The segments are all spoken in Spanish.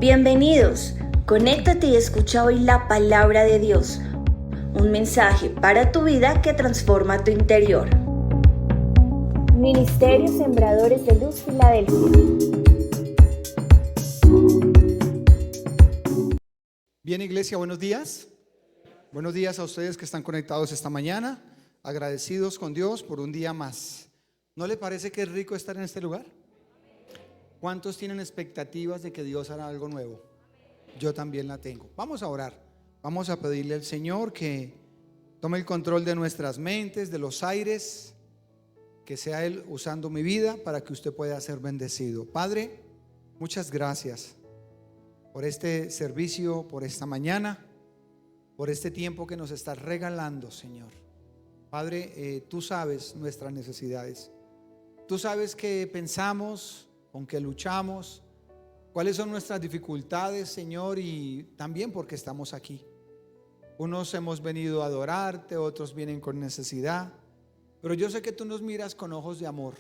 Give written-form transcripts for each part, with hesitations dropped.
Bienvenidos, conéctate y escucha hoy la palabra de Dios, un mensaje para tu vida que transforma tu interior. Ministerio Sembradores de Luz Filadelfia. Bien, iglesia, buenos días. Buenos días a ustedes que están conectados esta mañana, agradecidos con Dios por un día más. ¿No le parece que es rico estar en este lugar? ¿Cuántos tienen expectativas de que Dios hará algo nuevo? Yo también la tengo. Vamos a orar. Vamos a pedirle al Señor que tome el control de nuestras mentes, de los aires, que sea Él usando mi vida para que usted pueda ser bendecido. Padre, muchas gracias por este servicio, por esta mañana, por este tiempo que nos estás regalando, Señor. Padre, tú sabes nuestras necesidades. Tú sabes qué pensamos, con qué luchamos, cuáles son nuestras dificultades, Señor, y también porque estamos aquí. Unos hemos venido a adorarte, otros vienen con necesidad, pero yo sé que tú nos miras con ojos de amor,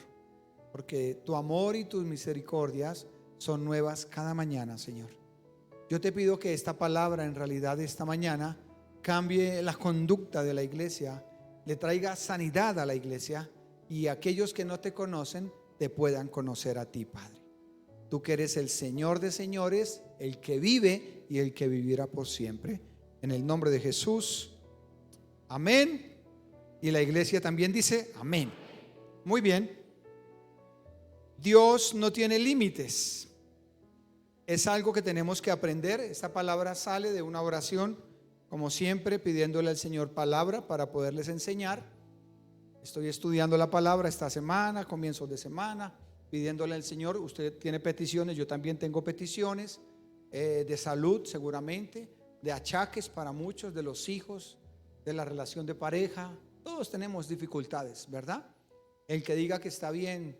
porque tu amor y tus misericordias son nuevas cada mañana, Señor. Yo te pido que esta palabra, en realidad esta mañana, cambie la conducta de la iglesia, le traiga sanidad a la iglesia, y aquellos que no te conocen te puedan conocer a ti, Padre. Tú que eres el Señor de señores, el que vive y el que vivirá por siempre. En el nombre de Jesús, amén. Y la iglesia también dice amén. Muy bien. Dios no tiene límites. Es algo que tenemos que aprender. Esta palabra sale de una oración, como siempre, pidiéndole al Señor palabra para poderles enseñar. Estoy estudiando la palabra esta semana, comienzos de semana, pidiéndole al Señor. Usted tiene peticiones, yo también tengo peticiones, de salud seguramente, de achaques para muchos, de los hijos, de la relación de pareja. Todos tenemos dificultades, ¿verdad? El que diga que está bien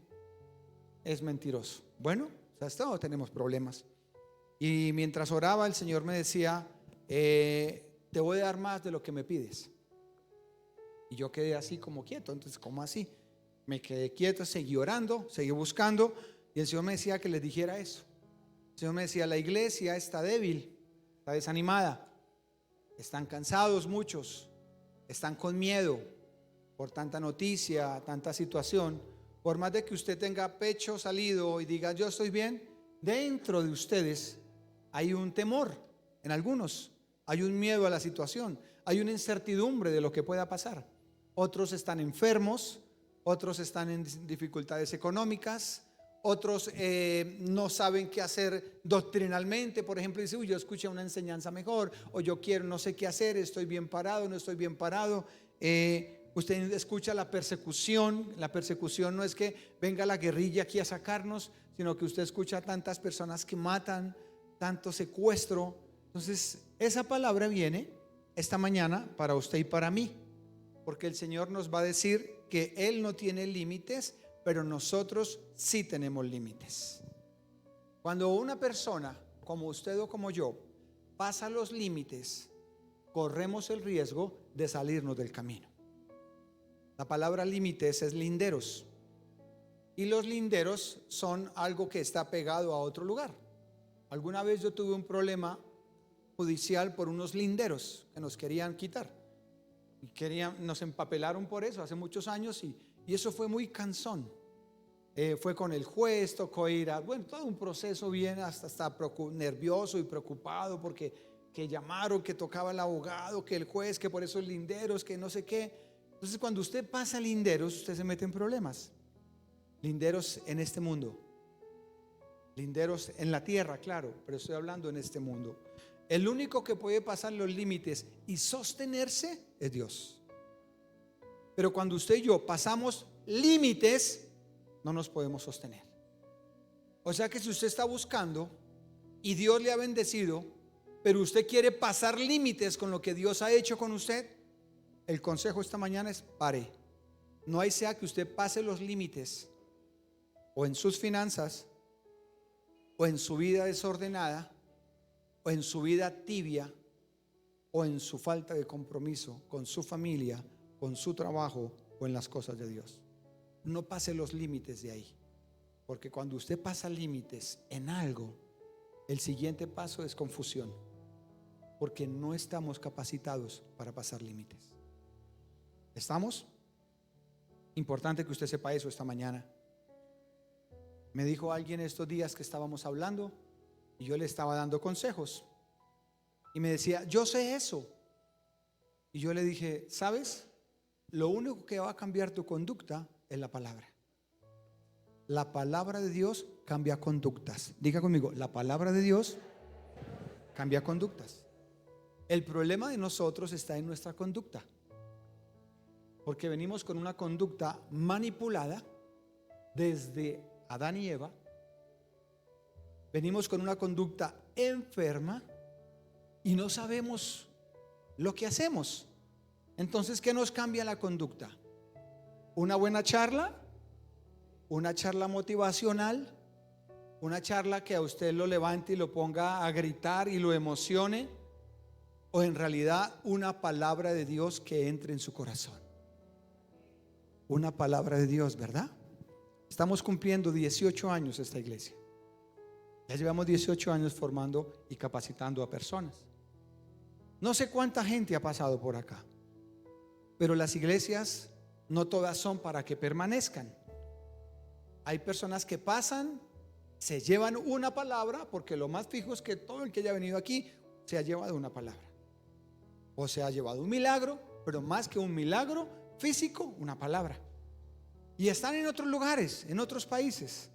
es mentiroso. Bueno, todos tenemos problemas. Y mientras oraba, el Señor me decía, te voy a dar más de lo que me pides. Y yo quedé así como quieto. Entonces, ¿cómo así? Me quedé quieto, seguí orando, seguí buscando, y el Señor me decía que les dijera eso. El Señor me decía, la iglesia está débil, está desanimada, están cansados muchos, están con miedo por tanta noticia, tanta situación. Por más de que usted tenga pecho salido y diga yo estoy bien, dentro de ustedes hay un temor. En algunos hay un miedo a la situación, hay una incertidumbre de lo que pueda pasar. Otros están enfermos, otros están en dificultades económicas, otros no saben qué hacer doctrinalmente. Por ejemplo, dice, yo escuché una enseñanza mejor, o yo quiero, no sé qué hacer, estoy bien parado, no estoy bien parado. Usted escucha la persecución. La persecución no es que venga la guerrilla aquí a sacarnos, sino que usted escucha a tantas personas que matan, tanto secuestro. Entonces, esa palabra viene esta mañana para usted y para mí, porque el Señor nos va a decir que Él no tiene límites, pero nosotros sí tenemos límites. Cuando una persona como usted o como yo pasa los límites, corremos el riesgo de salirnos del camino. La palabra límites es linderos, y los linderos son algo que está pegado a otro lugar. Alguna vez yo tuve un problema judicial por unos linderos que nos querían quitar. Nos empapelaron por eso hace muchos años, y eso fue muy cansón. Fue con el juez, tocó ir a, bueno, todo un proceso bien, hasta nervioso y preocupado porque que llamaron, que tocaba el abogado, que el juez, que por esos linderos, que no sé qué. Entonces, cuando usted pasa linderos, usted se mete en problemas. Linderos en este mundo, linderos en la tierra, claro, pero estoy hablando en este mundo. El único que puede pasar los límites y sostenerse es Dios. Pero cuando usted y yo pasamos límites, no nos podemos sostener. O sea que si usted está buscando y Dios le ha bendecido, pero usted quiere pasar límites con lo que Dios ha hecho con usted, el consejo esta mañana es pare. No hay sea que usted pase los límites, o en sus finanzas, o en su vida desordenada, o en su vida tibia, o en su falta de compromiso con su familia, con su trabajo o en las cosas de Dios. No pase los límites de ahí, porque cuando usted pasa límites en algo, el siguiente paso es confusión, porque no estamos capacitados para pasar límites. ¿Estamos? Importante que usted sepa eso esta mañana. Me dijo alguien estos días que estábamos hablando y yo le estaba dando consejos y me decía, yo sé eso. Y yo le dije, ¿sabes? Lo único que va a cambiar tu conducta es la palabra. La palabra de Dios cambia conductas. Diga conmigo, la palabra de Dios cambia conductas. El problema de nosotros está en nuestra conducta, porque venimos con una conducta manipulada desde Adán y Eva. Venimos con una conducta enferma y no sabemos lo que hacemos. Entonces, ¿qué nos cambia la conducta? Una buena charla, una charla motivacional, una charla que a usted lo levante y lo ponga a gritar y lo emocione, o en realidad una palabra de Dios que entre en su corazón. Una palabra de Dios, ¿verdad? Estamos cumpliendo 18 años esta iglesia. Ya llevamos 18 años formando y capacitando a personas. No sé cuánta gente ha pasado por acá, pero las iglesias no todas son para que permanezcan. Hay personas que pasan, se llevan una palabra, porque lo más fijo es que todo el que haya venido aquí se ha llevado una palabra, o se ha llevado un milagro, pero más que un milagro físico, una palabra. Y están en otros lugares, en otros países.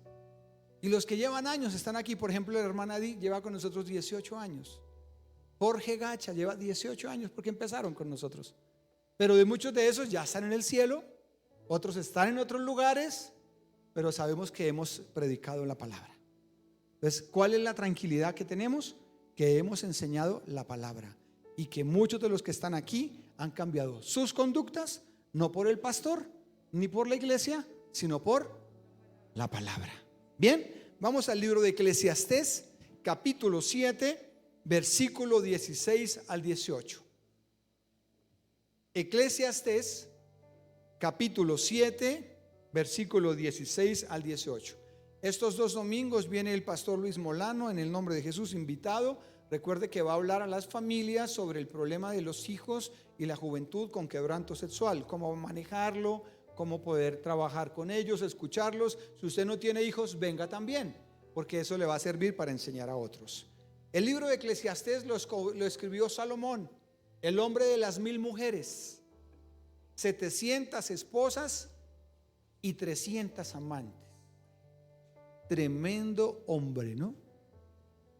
Y los que llevan años están aquí. Por ejemplo, la hermana Di lleva con nosotros 18 años. Jorge Gacha lleva 18 años porque empezaron con nosotros. Pero de muchos de esos ya están en el cielo, otros están en otros lugares, pero sabemos que hemos predicado la palabra. Entonces, ¿cuál es la tranquilidad que tenemos? Que hemos enseñado la palabra y que muchos de los que están aquí han cambiado sus conductas, no por el pastor ni por la iglesia, sino por la palabra. Bien, vamos al libro de Eclesiastés, capítulo 7, versículo 16 al 18. Eclesiastés, capítulo 7, versículo 16 al 18. Estos dos domingos viene el pastor Luis Molano, en el nombre de Jesús, invitado. Recuerde que va a hablar a las familias sobre el problema de los hijos y la juventud con quebranto sexual, cómo manejarlo, cómo poder trabajar con ellos, escucharlos. Si usted no tiene hijos, venga también, porque eso le va a servir para enseñar a otros. El libro de Eclesiastés lo escribió Salomón, el hombre de las 1000 mujeres, 700 esposas y 300 amantes. Tremendo hombre, ¿no?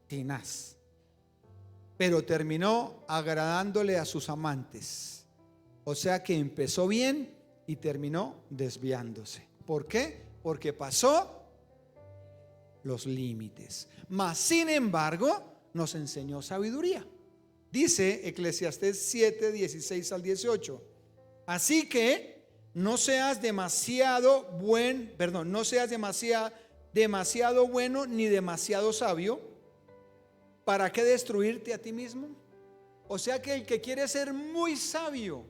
Tenaz. Pero terminó agradándole a sus amantes. O sea que empezó bien y terminó desviándose. ¿Por qué? Porque pasó los límites. Mas sin embargo nos enseñó sabiduría. Dice Eclesiastés 7, 16 al 18. Así que no seas demasiado bueno ni demasiado sabio. ¿Para qué destruirte a ti mismo? O sea que el que quiere ser muy sabio,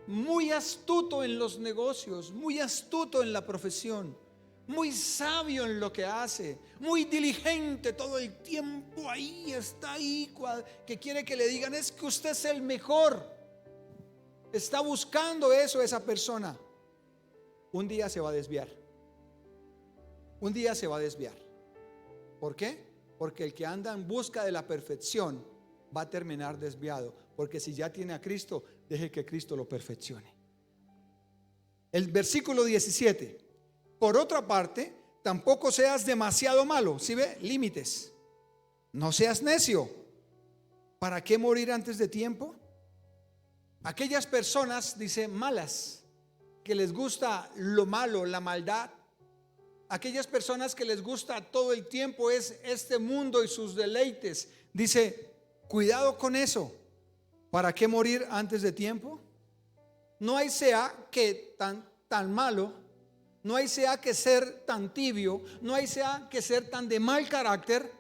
muy astuto en los negocios, muy astuto en la profesión, muy sabio en lo que hace, muy diligente todo el tiempo, ahí está ahí, que quiere que le digan es que usted es el mejor, está buscando eso esa persona, un día se va a desviar. Un día se va a desviar. ¿Por qué? Porque el que anda en busca de la perfección va a terminar desviado. Porque si ya tiene a Cristo, deje que Cristo lo perfeccione. El versículo 17. Por otra parte, tampoco seas demasiado malo. ¿Sí ve? Límites. No seas necio. ¿Para qué morir antes de tiempo? Aquellas personas, dice, malas, que les gusta lo malo, la maldad. Aquellas personas que les gusta todo el tiempo es este mundo y sus deleites. Dice, cuidado con eso. ¿Para qué morir antes de tiempo? No hay sea que tan malo, no hay sea que ser tan tibio, no hay sea que ser tan de mal carácter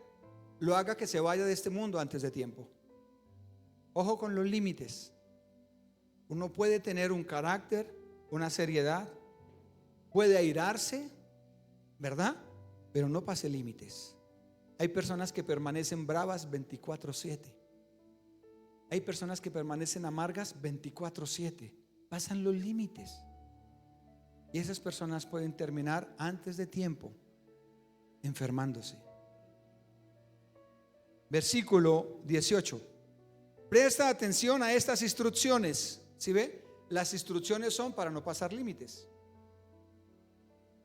lo haga que se vaya de este mundo antes de tiempo. Ojo con los límites. Uno puede tener un carácter, una seriedad, puede airarse, ¿verdad? Pero no pase límites. Hay personas que permanecen bravas 24/7. Hay personas que permanecen amargas 24/7. Pasan los límites. Y esas personas pueden terminar antes de tiempo enfermándose. Versículo 18. Presta atención a estas instrucciones. ¿Sí ve? Las instrucciones son para no pasar límites.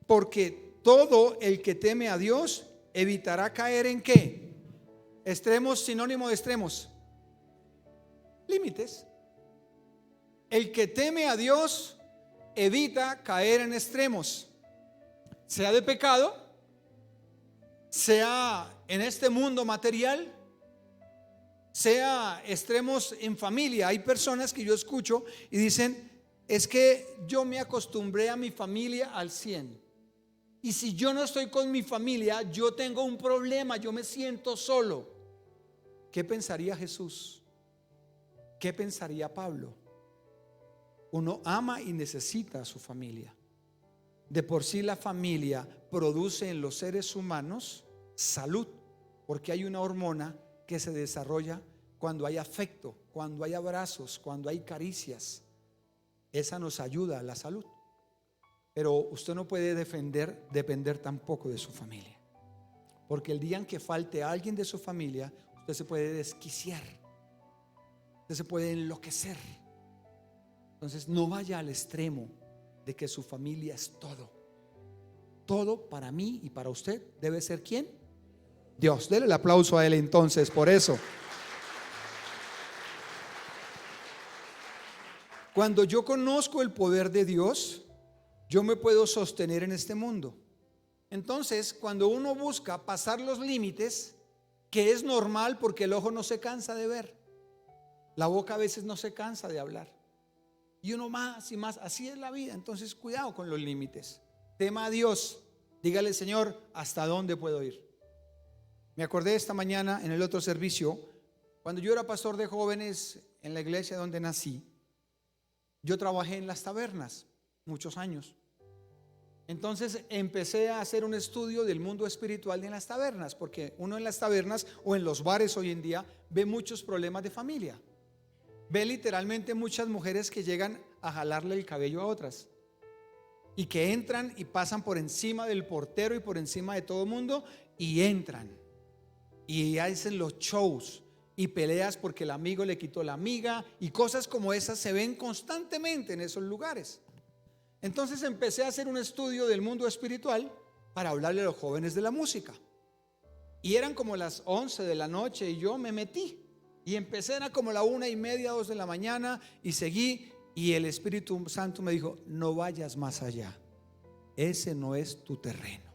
Porque todo el que teme a Dios evitará caer en ¿qué? Extremos, sinónimo de extremos. Límites. El que teme a Dios evita caer en extremos, sea de pecado, sea en este mundo material, sea extremos en familia. Hay personas que yo escucho y dicen: es que yo me acostumbré a mi familia al 100, y si yo no estoy con mi familia, yo tengo un problema, yo me siento solo. ¿Qué pensaría Jesús? ¿Qué pensaría Pablo? Uno ama y necesita a su familia. De por sí la familia produce en los seres humanos salud, porque hay una hormona que se desarrolla cuando hay afecto, cuando hay abrazos, cuando hay caricias. Esa nos ayuda a la salud. Pero usted no puede depender tampoco de su familia, porque el día en que falte alguien de su familia, usted se puede desquiciar, usted se puede enloquecer. Entonces no vaya al extremo de que su familia es todo. Todo para mí y para usted debe ser ¿quién? Dios. Dele el aplauso a Él entonces por eso. Cuando yo conozco el poder de Dios, yo me puedo sostener en este mundo. Entonces, cuando uno busca pasar los límites, que es normal porque el ojo no se cansa de ver, la boca a veces no se cansa de hablar, y uno más y más, así es la vida. Entonces cuidado con los límites. Tema a Dios, dígale: Señor, ¿hasta dónde puedo ir? Me acordé esta mañana en el otro servicio, cuando yo era pastor de jóvenes en la iglesia donde nací. Yo trabajé en las tabernas muchos años. Entonces empecé a hacer un estudio del mundo espiritual en las tabernas, porque uno en las tabernas o en los bares hoy en día ve muchos problemas de familia. Ve literalmente muchas mujeres que llegan a jalarle el cabello a otras, y que entran y pasan por encima del portero y por encima de todo el mundo, y entran y hacen los shows y peleas porque el amigo le quitó la amiga, y cosas como esas se ven constantemente en esos lugares. Entonces empecé a hacer un estudio del mundo espiritual para hablarle a los jóvenes de la música, y eran como las 11 de la noche y yo me metí y empecé, era como la 1:30, 2 de la mañana, y seguí, y el Espíritu Santo me dijo: no vayas más allá, ese no es tu terreno.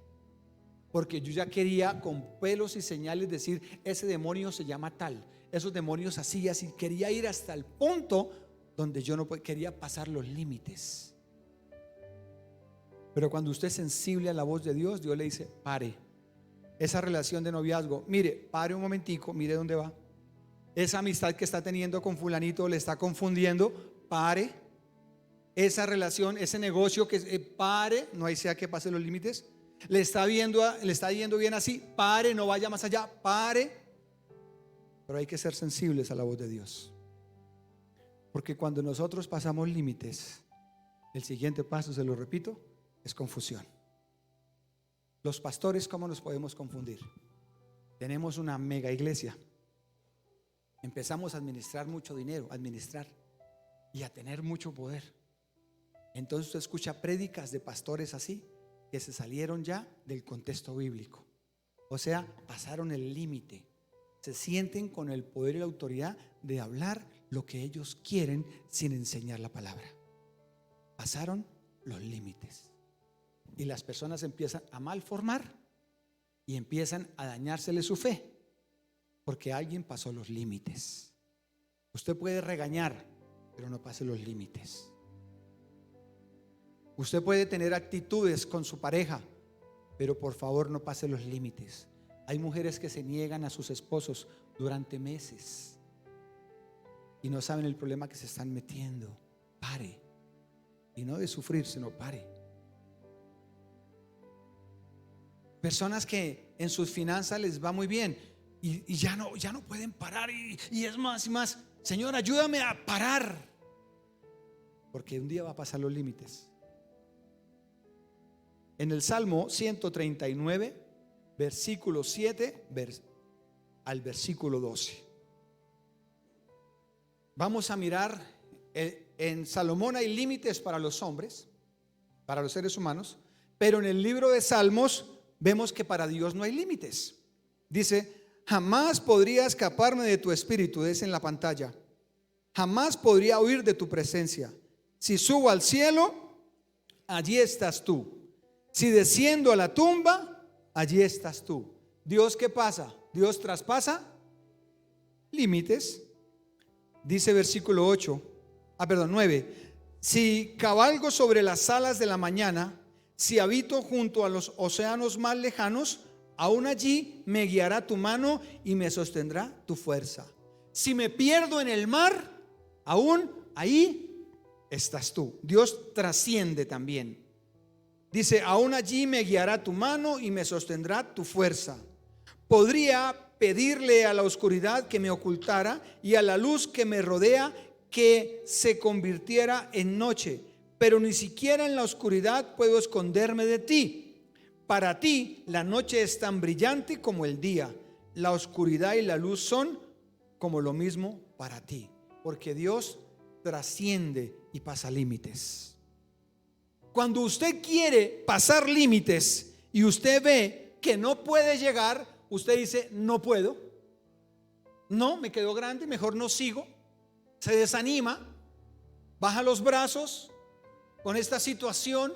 Porque yo ya quería con pelos y señales decir: ese demonio se llama tal, esos demonios así, así. Quería ir hasta el punto donde yo no quería pasar los límites. Pero cuando usted es sensible a la voz de Dios, Dios le dice: pare. Esa relación de noviazgo, mire, pare un momentico, mire dónde va. Esa amistad que está teniendo con fulanito le está confundiendo, pare. Esa relación, ese negocio que pare, no hay sea que pase los límites. Le está yendo bien así, pare, no vaya más allá, pare. Pero hay que ser sensibles a la voz de Dios, porque cuando nosotros pasamos límites, el siguiente paso, se lo repito, es confusión. Los pastores, ¿cómo nos podemos confundir? Tenemos una mega iglesia, empezamos a administrar mucho dinero, y a tener mucho poder. Entonces usted escucha prédicas de pastores así, que se salieron ya del contexto bíblico, o sea, pasaron el límite. Se sienten con el poder y la autoridad de hablar lo que ellos quieren sin enseñar la palabra. Pasaron los límites, y las personas empiezan a malformar y empiezan a dañársele su fe, porque alguien pasó los límites. Usted puede regañar, pero no pase los límites. Usted puede tener actitudes con su pareja, pero por favor no pase los límites. Hay mujeres que se niegan a sus esposos durante meses y no saben el problema que se están metiendo. Pare. Y no de sufrir, sino pare. Personas que en sus finanzas les va muy bien y ya no pueden parar y es más y más. Señor, ayúdame a parar, porque un día va a pasar los límites. En el Salmo 139, versículo 7 al versículo 12. Vamos a mirar, en Salomón hay límites para los hombres, para los seres humanos, pero en el libro de Salmos vemos que para Dios no hay límites. Dice: jamás podría escaparme de tu espíritu, es en la pantalla. Jamás podría huir de tu presencia. Si subo al cielo, allí estás tú. Si desciendo a la tumba, allí estás tú. Dios, ¿qué pasa? Dios traspasa límites. Dice versículo 9: si cabalgo sobre las alas de la mañana, si habito junto a los océanos más lejanos, aún allí me guiará tu mano y me sostendrá tu fuerza. Si me pierdo en el mar, aún ahí estás tú. Dios trasciende también. Dice: aún allí me guiará tu mano y me sostendrá tu fuerza. Podría pedirle a la oscuridad que me ocultara y a la luz que me rodea que se convirtiera en noche, pero ni siquiera en la oscuridad puedo esconderme de ti. Para ti la noche es tan brillante como el día. La oscuridad y la luz son como lo mismo para ti, porque Dios trasciende y pasa límites. Cuando usted quiere pasar límites y usted ve que no puede llegar, usted dice: no puedo, no, me quedó grande, mejor no sigo. Se desanima, baja los brazos con esta situación.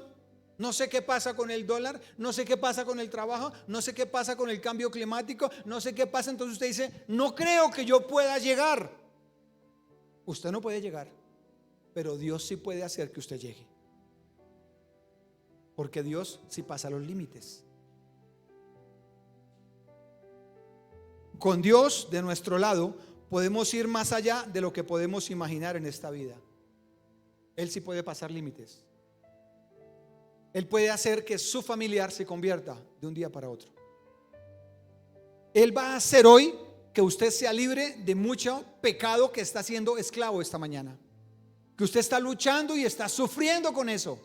No sé qué pasa con el dólar, no sé qué pasa con el trabajo, no sé qué pasa con el cambio climático, no sé qué pasa. Entonces usted dice: no creo que yo pueda llegar. Usted no puede llegar, pero Dios sí puede hacer que usted llegue, porque Dios sí pasa los límites. Con Dios de nuestro lado podemos ir más allá de lo que podemos imaginar en esta vida. Él sí puede pasar límites. Él puede hacer que su familiar se convierta de un día para otro. Él va a hacer hoy que usted sea libre de mucho pecado que está siendo esclavo esta mañana, que usted está luchando y está sufriendo con eso.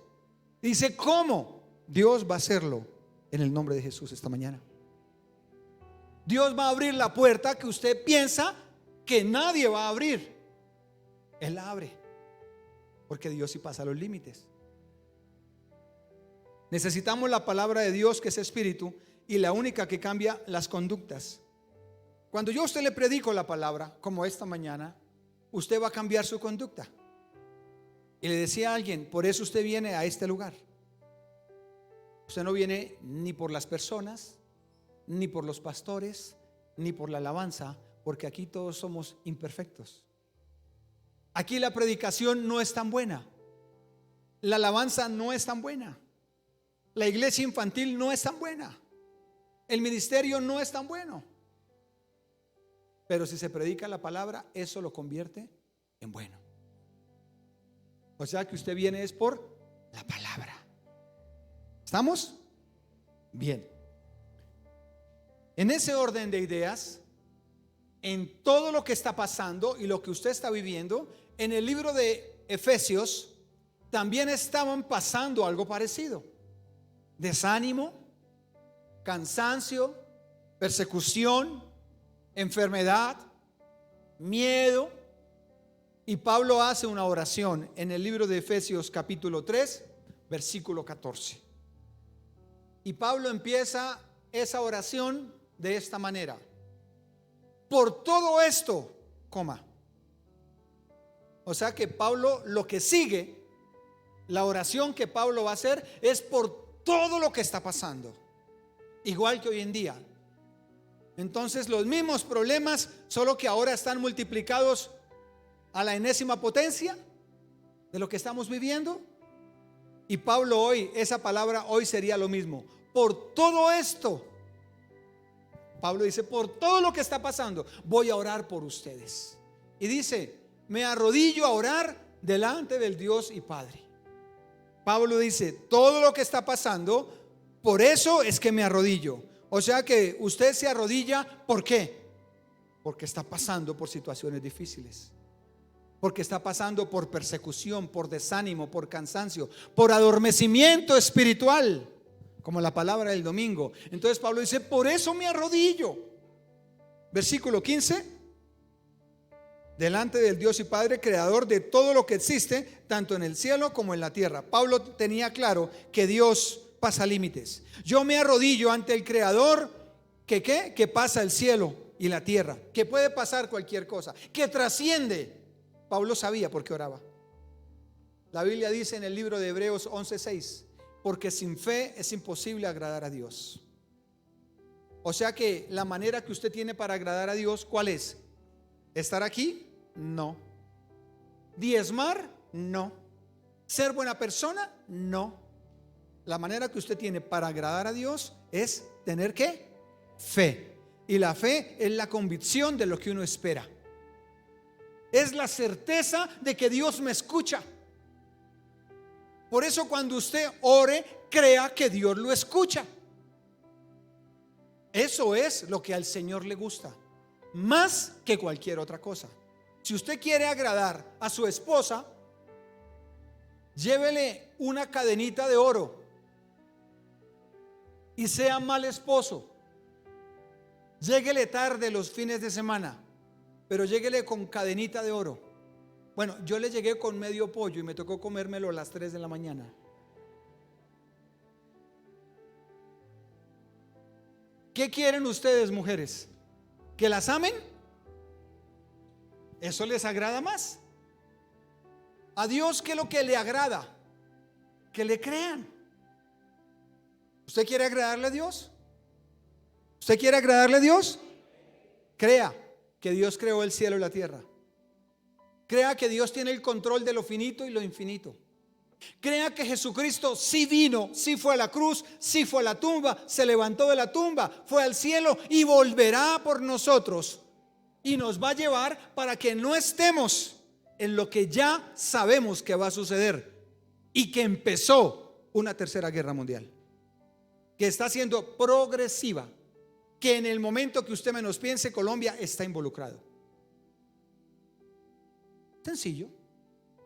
Dice: ¿cómo? Dios va a hacerlo en el nombre de Jesús esta mañana. Dios va a abrir la puerta que usted piensa que nadie va a abrir. Él la abre, porque Dios sí pasa los límites. Necesitamos la palabra de Dios, que es espíritu, y la única que cambia las conductas. Cuando yo a usted le predico la palabra, como esta mañana, usted va a cambiar su conducta. Y le decía a alguien: por eso usted viene a este lugar. Usted no viene ni por las personas, ni por los pastores, ni por la alabanza, porque aquí todos somos imperfectos. Aquí la predicación no es tan buena, la alabanza no es tan buena, la iglesia infantil no es tan buena, el ministerio no es tan bueno. Pero si se predica la palabra, eso lo convierte en bueno. O sea que usted viene es por la palabra. ¿Estamos? Bien. En ese orden de ideas, en todo lo que está pasando y lo que usted está viviendo, en el libro de Efesios también estaban pasando algo parecido: desánimo, cansancio, persecución, enfermedad, miedo. Y Pablo hace una oración en el libro de Efesios capítulo 3, versículo 14. Y Pablo empieza esa oración de esta manera: por todo esto, coma. O sea que Pablo, lo que sigue, la oración que Pablo va a hacer es por todo lo que está pasando, igual que hoy en día. Entonces los mismos problemas, solo que ahora están multiplicados a la enésima potencia de lo que estamos viviendo. Y Pablo hoy, esa palabra hoy sería lo mismo: por todo esto. Pablo dice: por todo lo que está pasando, voy a orar por ustedes. Y dice: me arrodillo a orar delante del Dios y Padre. Pablo dice: todo lo que está pasando por eso es que me arrodillo. O sea que usted se arrodilla, ¿por qué? Porque está pasando por situaciones difíciles, porque está pasando por persecución, por desánimo, por cansancio, por adormecimiento espiritual, como la palabra del domingo. Entonces Pablo dice, por eso me arrodillo. Versículo 15: delante del Dios y Padre, creador de todo lo que existe, tanto en el cielo como en la tierra. Pablo tenía claro que Dios pasa límites. Yo me arrodillo ante el creador que pasa el cielo y la tierra, que puede pasar cualquier cosa, que trasciende. Pablo sabía por qué oraba. La Biblia dice en el libro de Hebreos 11:6, porque sin fe es imposible agradar a Dios. O sea que la manera que usted tiene para agradar a Dios, ¿cuál es? ¿Estar aquí? No. ¿Diezmar? No. ¿Ser buena persona? No. La manera que usted tiene para agradar a Dios es tener ¿qué? Fe. Y la fe es la convicción de lo que uno espera. Es la certeza de que Dios me escucha. Por eso cuando usted ore, crea que Dios lo escucha. Eso es lo que al Señor le gusta, más que cualquier otra cosa. Si usted quiere agradar a su esposa, llévele una cadenita de oro y sea mal esposo. Lléguele tarde los fines de semana, pero lléguele con cadenita de oro. Bueno, yo le llegué con medio pollo y me tocó comérmelo a las 3 de la mañana. ¿Qué quieren ustedes, mujeres? ¿Que las amen? ¿Eso les agrada más? A Dios, ¿qué es lo que le agrada? Que le crean. ¿Usted quiere agradarle a Dios? ¿Usted quiere agradarle a Dios? Crea que Dios creó el cielo y la tierra. Crea que Dios tiene el control de lo finito y lo infinito. Crea que Jesucristo sí vino, sí fue a la cruz, sí fue a la tumba, se levantó de la tumba, fue al cielo y volverá por nosotros. Y nos va a llevar para que no estemos en lo que ya sabemos que va a suceder y que empezó una tercera guerra mundial, que está siendo progresiva, que en el momento que usted menos piense, Colombia está involucrado. Sencillo.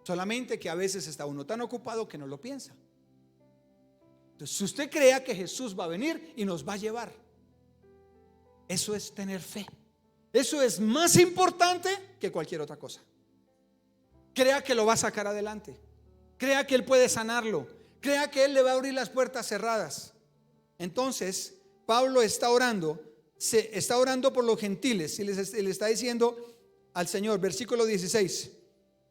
Solamente que a veces está uno tan ocupado que no lo piensa. Entonces, si usted crea que Jesús va a venir y nos va a llevar, eso es tener fe. Eso es más importante que cualquier otra cosa. Crea que lo va a sacar adelante. Crea que Él puede sanarlo. Crea que Él le va a abrir las puertas cerradas. Entonces, Pablo está orando por los gentiles y le está diciendo al Señor, versículo 16.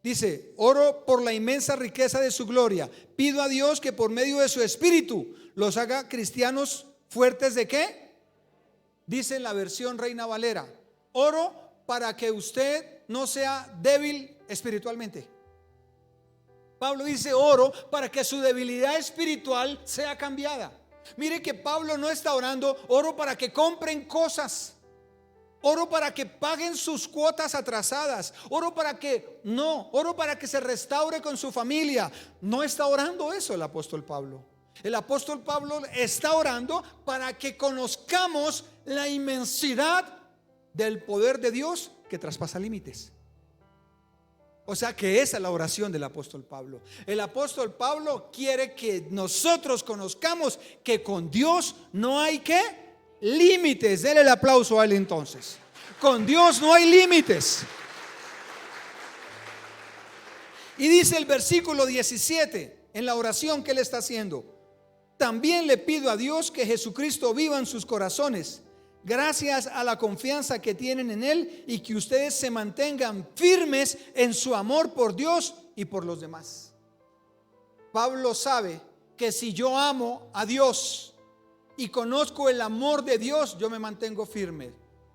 Dice, oro por la inmensa riqueza de su gloria. Pido a Dios que por medio de su espíritu los haga cristianos fuertes. ¿De qué? Dice en la versión Reina Valera, oro para que usted no sea débil espiritualmente. Pablo dice, oro para que su debilidad espiritual sea cambiada. Mire que Pablo no está orando, oro para que compren cosas. Oro para que paguen sus cuotas atrasadas. Oro para que se restaure con su familia. No está orando eso el apóstol Pablo. El apóstol Pablo está orando para que conozcamos la inmensidad del poder de Dios que traspasa límites. O sea que esa es la oración del apóstol Pablo. El apóstol Pablo quiere que nosotros conozcamos que con Dios no hay ¿qué? Límites. Denle el aplauso a él entonces. Con Dios no hay límites. Y dice el versículo 17 en la oración que él está haciendo: también le pido a Dios que Jesucristo viva en sus corazones, gracias a la confianza que tienen en Él, y que ustedes se mantengan firmes en su amor por Dios y por los demás. Pablo sabe que si yo amo a Dios y conozco el amor de Dios, yo me mantengo firme.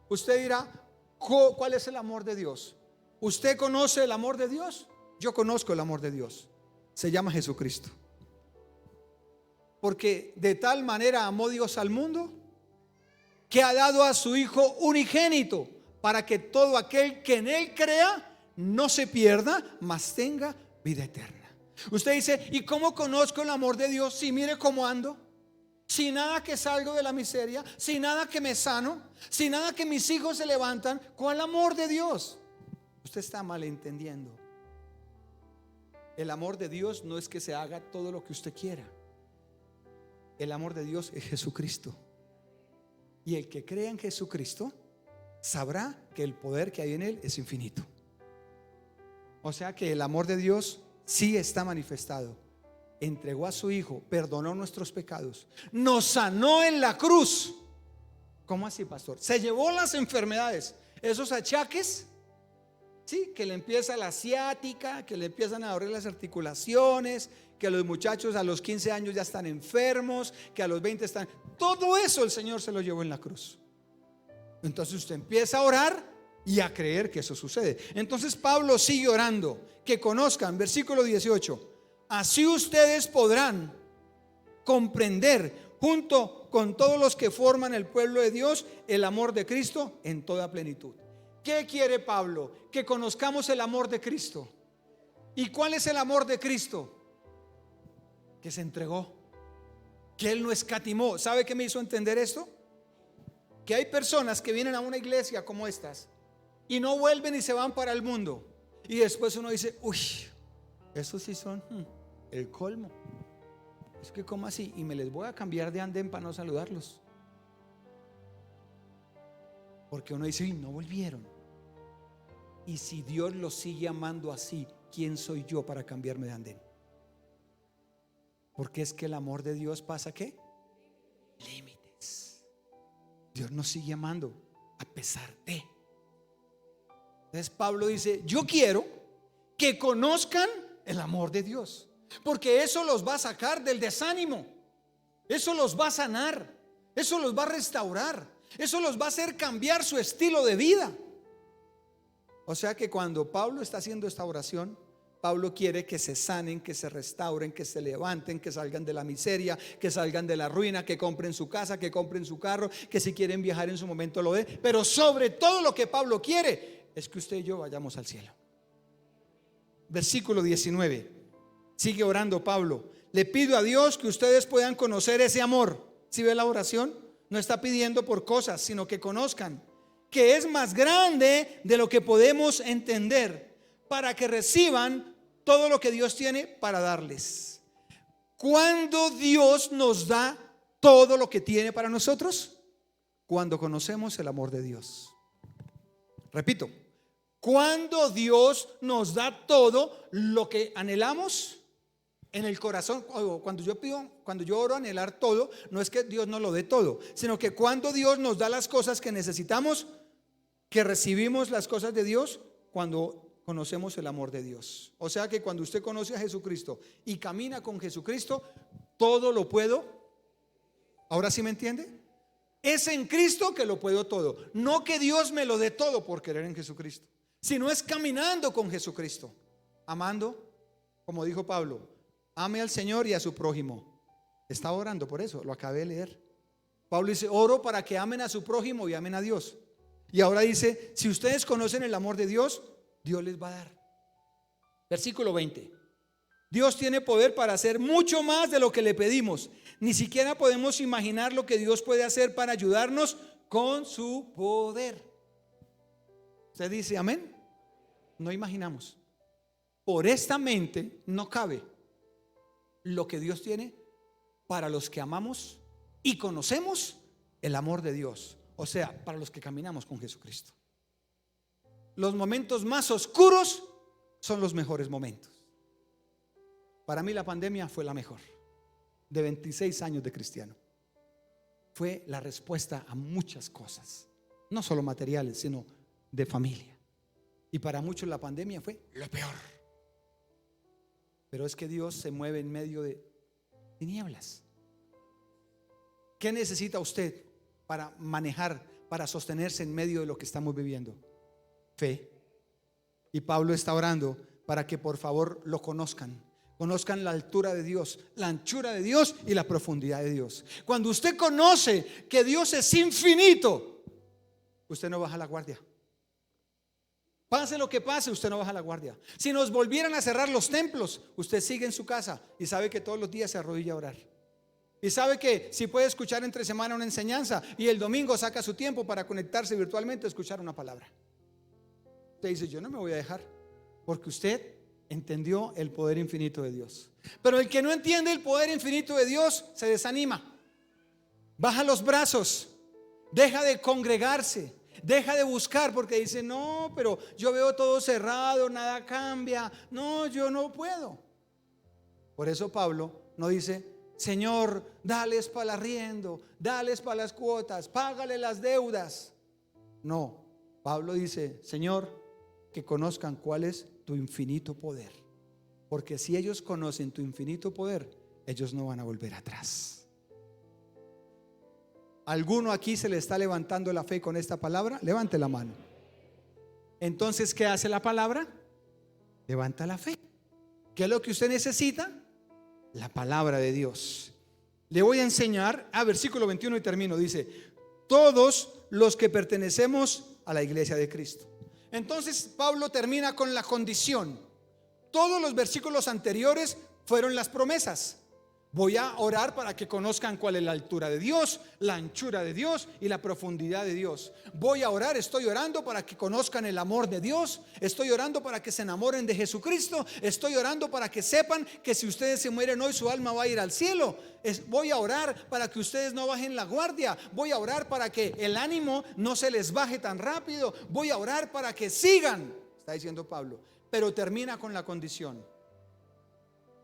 Usted dirá, ¿cuál es el amor de Dios? ¿Usted conoce el amor de Dios? Yo conozco el amor de Dios. Se llama Jesucristo. Porque de tal manera amó Dios al mundo, que ha dado a su Hijo unigénito, para que todo aquel que en Él crea no se pierda, mas tenga vida eterna. Usted dice, ¿y cómo conozco el amor de Dios? Si mire cómo ando. sin nada que salgo de la miseria, sin nada que me sano, sin nada que mis hijos se levantan. ¿Cuál amor de Dios? Usted está malentendiendo. El amor de Dios no es que se haga todo lo que usted quiera. El amor de Dios es Jesucristo. Y el que crea en Jesucristo sabrá que el poder que hay en Él es infinito. O sea que el amor de Dios sí está manifestado. Entregó a su Hijo, perdonó nuestros pecados, nos sanó en la cruz. ¿Cómo así, pastor? Se llevó las enfermedades, esos achaques, sí, que le empieza la ciática, que le empiezan a doler las articulaciones, que los muchachos a los 15 años ya están enfermos, que a los 20 están. Todo eso el Señor se lo llevó en la cruz. Entonces usted empieza a orar y a creer que eso sucede. Entonces Pablo sigue orando, que conozcan, versículo 18. Así ustedes podrán comprender junto con todos los que forman el pueblo de Dios el amor de Cristo en toda plenitud. ¿Qué quiere Pablo? Que conozcamos el amor de Cristo. ¿Y cuál es el amor de Cristo? Que se entregó, que Él no escatimó. ¿Sabe qué me hizo entender esto? Que hay personas que vienen a una iglesia como estas y no vuelven y se van para el mundo. Y después uno dice, uy, esos sí son el colmo. Es que ¿cómo así? Y me les voy a cambiar de andén para no saludarlos. Porque uno dice, no volvieron. Y si Dios los sigue amando así, ¿quién soy yo para cambiarme de andén? Porque es que el amor de Dios pasa ¿qué? Límites. Dios nos sigue amando a pesar de. Entonces Pablo dice, yo quiero que conozcan el amor de Dios, porque eso los va a sacar del desánimo, eso los va a sanar, eso los va a restaurar, eso los va a hacer cambiar su estilo de vida. O sea que cuando Pablo está haciendo esta oración, Pablo quiere que se sanen, que se restauren, que se levanten, que salgan de la miseria, que salgan de la ruina, que compren su casa, que compren su carro, que si quieren viajar en su momento lo den. Pero sobre todo lo que Pablo quiere es que usted y yo vayamos al cielo. Versículo 19. Sigue orando Pablo. Le pido a Dios que ustedes puedan conocer ese amor. ¿Sí ve la oración? No está pidiendo por cosas, sino que conozcan que es más grande de lo que podemos entender, para que reciban todo lo que Dios tiene para darles. ¿Cuándo Dios nos da todo lo que tiene para nosotros? Cuando conocemos el amor de Dios. Repito, cuando Dios nos da todo lo que anhelamos en el corazón. Cuando yo oro anhelar todo, no es que Dios nos lo dé todo, sino que cuando Dios nos da las cosas que necesitamos, que recibimos las cosas de Dios cuando conocemos el amor de Dios. O sea que cuando usted conoce a Jesucristo y camina con Jesucristo, todo lo puedo. ¿Ahora sí me entiende? Es en Cristo que lo puedo todo. No que Dios me lo dé todo por querer en Jesucristo, sino es caminando con Jesucristo, amando, como dijo Pablo, ame al Señor y a su prójimo. Estaba orando por eso, lo acabé de leer. Pablo dice, oro para que amen a su prójimo y amen a Dios. Y ahora dice, si ustedes conocen el amor de Dios, Dios les va a dar. Versículo 20. Dios tiene poder para hacer mucho más de lo que le pedimos. Ni siquiera podemos imaginar lo que Dios puede hacer para ayudarnos con su poder. Usted dice amén. No imaginamos. Por esta mente no cabe lo que Dios tiene para los que amamos y conocemos el amor de Dios. O sea, para los que caminamos con Jesucristo. Los momentos más oscuros son los mejores momentos. Para mí la pandemia fue la mejor. De 26 años de cristiano, fue la respuesta a muchas cosas, no solo materiales, sino de familia. Y para muchos la pandemia fue lo peor. Pero es que Dios se mueve en medio de tinieblas. ¿Qué necesita usted para manejar, para sostenerse en medio de lo que estamos viviendo? Fe. Y Pablo está orando para que por favor lo conozcan. Conozcan la altura de Dios, la anchura de Dios y la profundidad de Dios. Cuando usted conoce que Dios es infinito, usted no baja la guardia. Pase lo que pase, usted no baja la guardia. Si nos volvieran a cerrar los templos, usted sigue en su casa y sabe que todos los días se arrodilla a orar. Y sabe que si puede escuchar entre semana una enseñanza y el domingo saca su tiempo para conectarse virtualmente a escuchar una palabra. Usted dice, yo no me voy a dejar, porque usted entendió el poder infinito de Dios. Pero el que no entiende el poder infinito de Dios se desanima, baja los brazos, deja de congregarse, deja de buscar, porque dice, no, pero yo veo todo cerrado, nada cambia, no, yo no puedo. Por eso Pablo no dice, Señor, dales para el arriendo, dales para las cuotas, págale las deudas. No, Pablo dice, Señor, que conozcan cuál es tu infinito poder, porque si ellos conocen tu infinito poder, ellos no van a volver atrás. ¿Alguno aquí se le está levantando la fe con esta palabra? Levante la mano. Entonces, ¿qué hace la palabra? Levanta la fe. ¿Qué es lo que usted necesita? La palabra de Dios. Le voy a enseñar, versículo 21 y termino. Dice, todos los que pertenecemos a la iglesia de Cristo. Entonces Pablo termina con la condición. Todos los versículos anteriores fueron las promesas. Voy a orar para que conozcan cuál es la altura de Dios, la anchura de Dios y la profundidad de Dios. Voy a orar, estoy orando para que conozcan el amor de Dios. Estoy orando para que se enamoren de Jesucristo. Estoy orando para que sepan que si ustedes se mueren hoy, su alma va a ir al cielo. Voy a orar para que ustedes no bajen la guardia. Voy a orar para que el ánimo no se les baje tan rápido. Voy a orar para que sigan, está diciendo Pablo. Pero termina con la condición.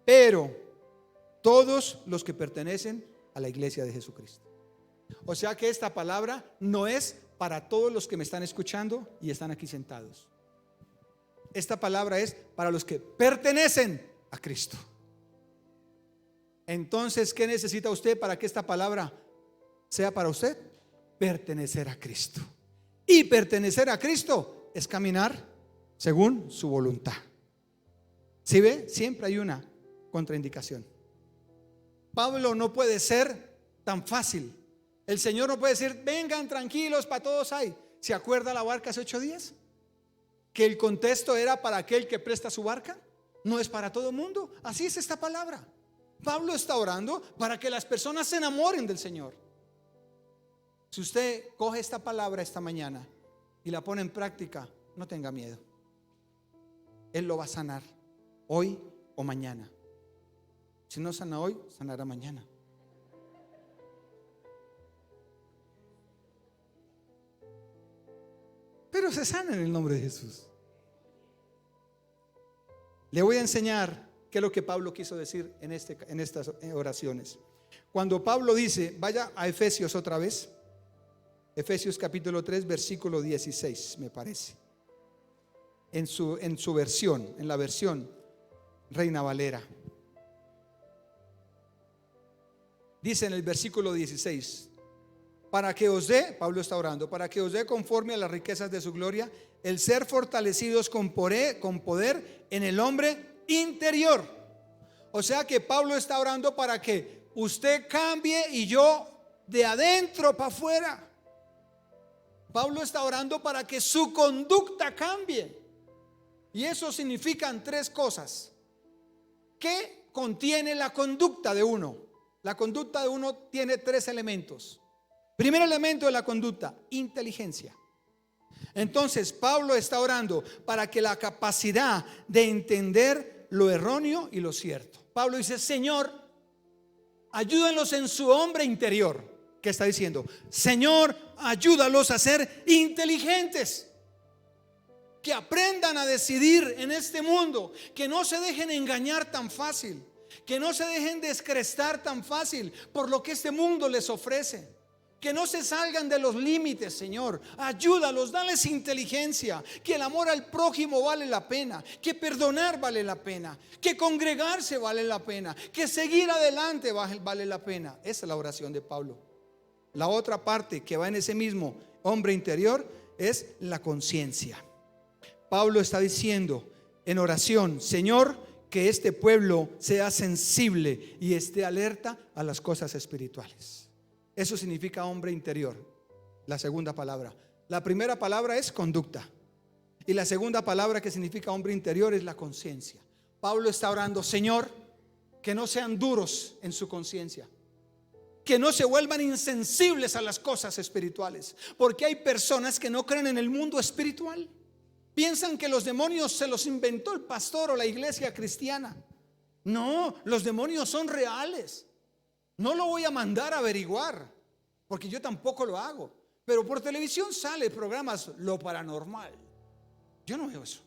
Pero todos los que pertenecen a la iglesia de Jesucristo. O sea que esta palabra no es para todos los que me están escuchando y están aquí sentados. Esta palabra es para los que pertenecen a Cristo. Entonces, ¿qué necesita usted para que esta palabra sea para usted? Pertenecer a Cristo. Y pertenecer a Cristo es caminar según su voluntad. ¿Sí ve? Siempre hay una contraindicación. Pablo no puede ser tan fácil. El Señor no puede decir, vengan tranquilos, para todos hay. ¿Se acuerda la barca hace 8 días? Que el contexto era para aquel que presta su barca. No es para todo el mundo. Así es esta palabra. Pablo está orando para que las personas se enamoren del Señor. Si usted coge esta palabra esta mañana y la pone en práctica, no tenga miedo. Él lo va a sanar hoy o mañana. Si no sana hoy, sanará mañana. Pero se sana en el nombre de Jesús. Le voy a enseñar qué es lo que Pablo quiso decir en estas oraciones. Cuando Pablo dice, vaya a Efesios otra vez. Efesios capítulo 3, versículo 16, me parece. En su versión, en la versión Reina Valera. Dice en el versículo 16, para que os dé, Pablo está orando, para que os dé conforme a las riquezas de su gloria, el ser fortalecidos con poder en el hombre interior. O sea que Pablo está orando para que usted cambie y yo de adentro para afuera. Pablo está orando para que su conducta cambie. Y eso significan 3 cosas. ¿Qué contiene la conducta de uno? La conducta de uno tiene 3 elementos. Primer elemento de la conducta, inteligencia. Entonces Pablo está orando para que la capacidad de entender lo erróneo y lo cierto. Pablo dice, Señor, ayúdalos en su hombre interior. ¿Qué está diciendo? Señor, ayúdalos a ser inteligentes. Que aprendan a decidir en este mundo. Que no se dejen engañar tan fácil. Que no se dejen descrestar tan fácil por lo que este mundo les ofrece. Que no se salgan de los límites, Señor. Ayúdalos, dales inteligencia. Que el amor al prójimo vale la pena. Que perdonar vale la pena. Que congregarse vale la pena. Que seguir adelante vale la pena. Esa es la oración de Pablo. La otra parte que va en ese mismo hombre interior es la conciencia. Pablo está diciendo en oración, Señor, que este pueblo sea sensible y esté alerta a las cosas espirituales. Eso significa hombre interior. La segunda palabra. La primera palabra es conducta. Y la segunda palabra que significa hombre interior es la conciencia. Pablo está orando, Señor, que no sean duros en su conciencia. que no se vuelvan insensibles a las cosas espirituales, porque hay personas que no creen en el mundo espiritual. Piensan que los demonios se los inventó el pastor o la iglesia cristiana. No, los demonios son reales. No lo voy a mandar a averiguar, porque yo tampoco lo hago. Pero por televisión sale programas lo paranormal. Yo no veo eso.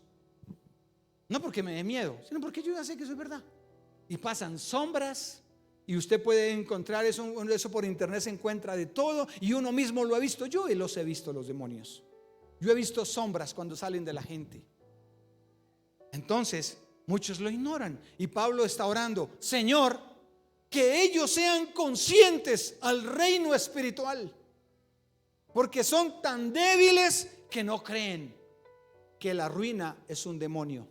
No porque me dé miedo, sino porque yo ya sé que eso es verdad. Y pasan sombras, y usted puede encontrar eso por internet, se encuentra de todo, y uno mismo lo ha visto. Yo los he visto, los demonios. Yo he visto sombras cuando salen de la gente. Entonces muchos lo ignoran, y Pablo está orando: Señor, que ellos sean conscientes al reino espiritual, porque son tan débiles que no creen que la ruina es un demonio.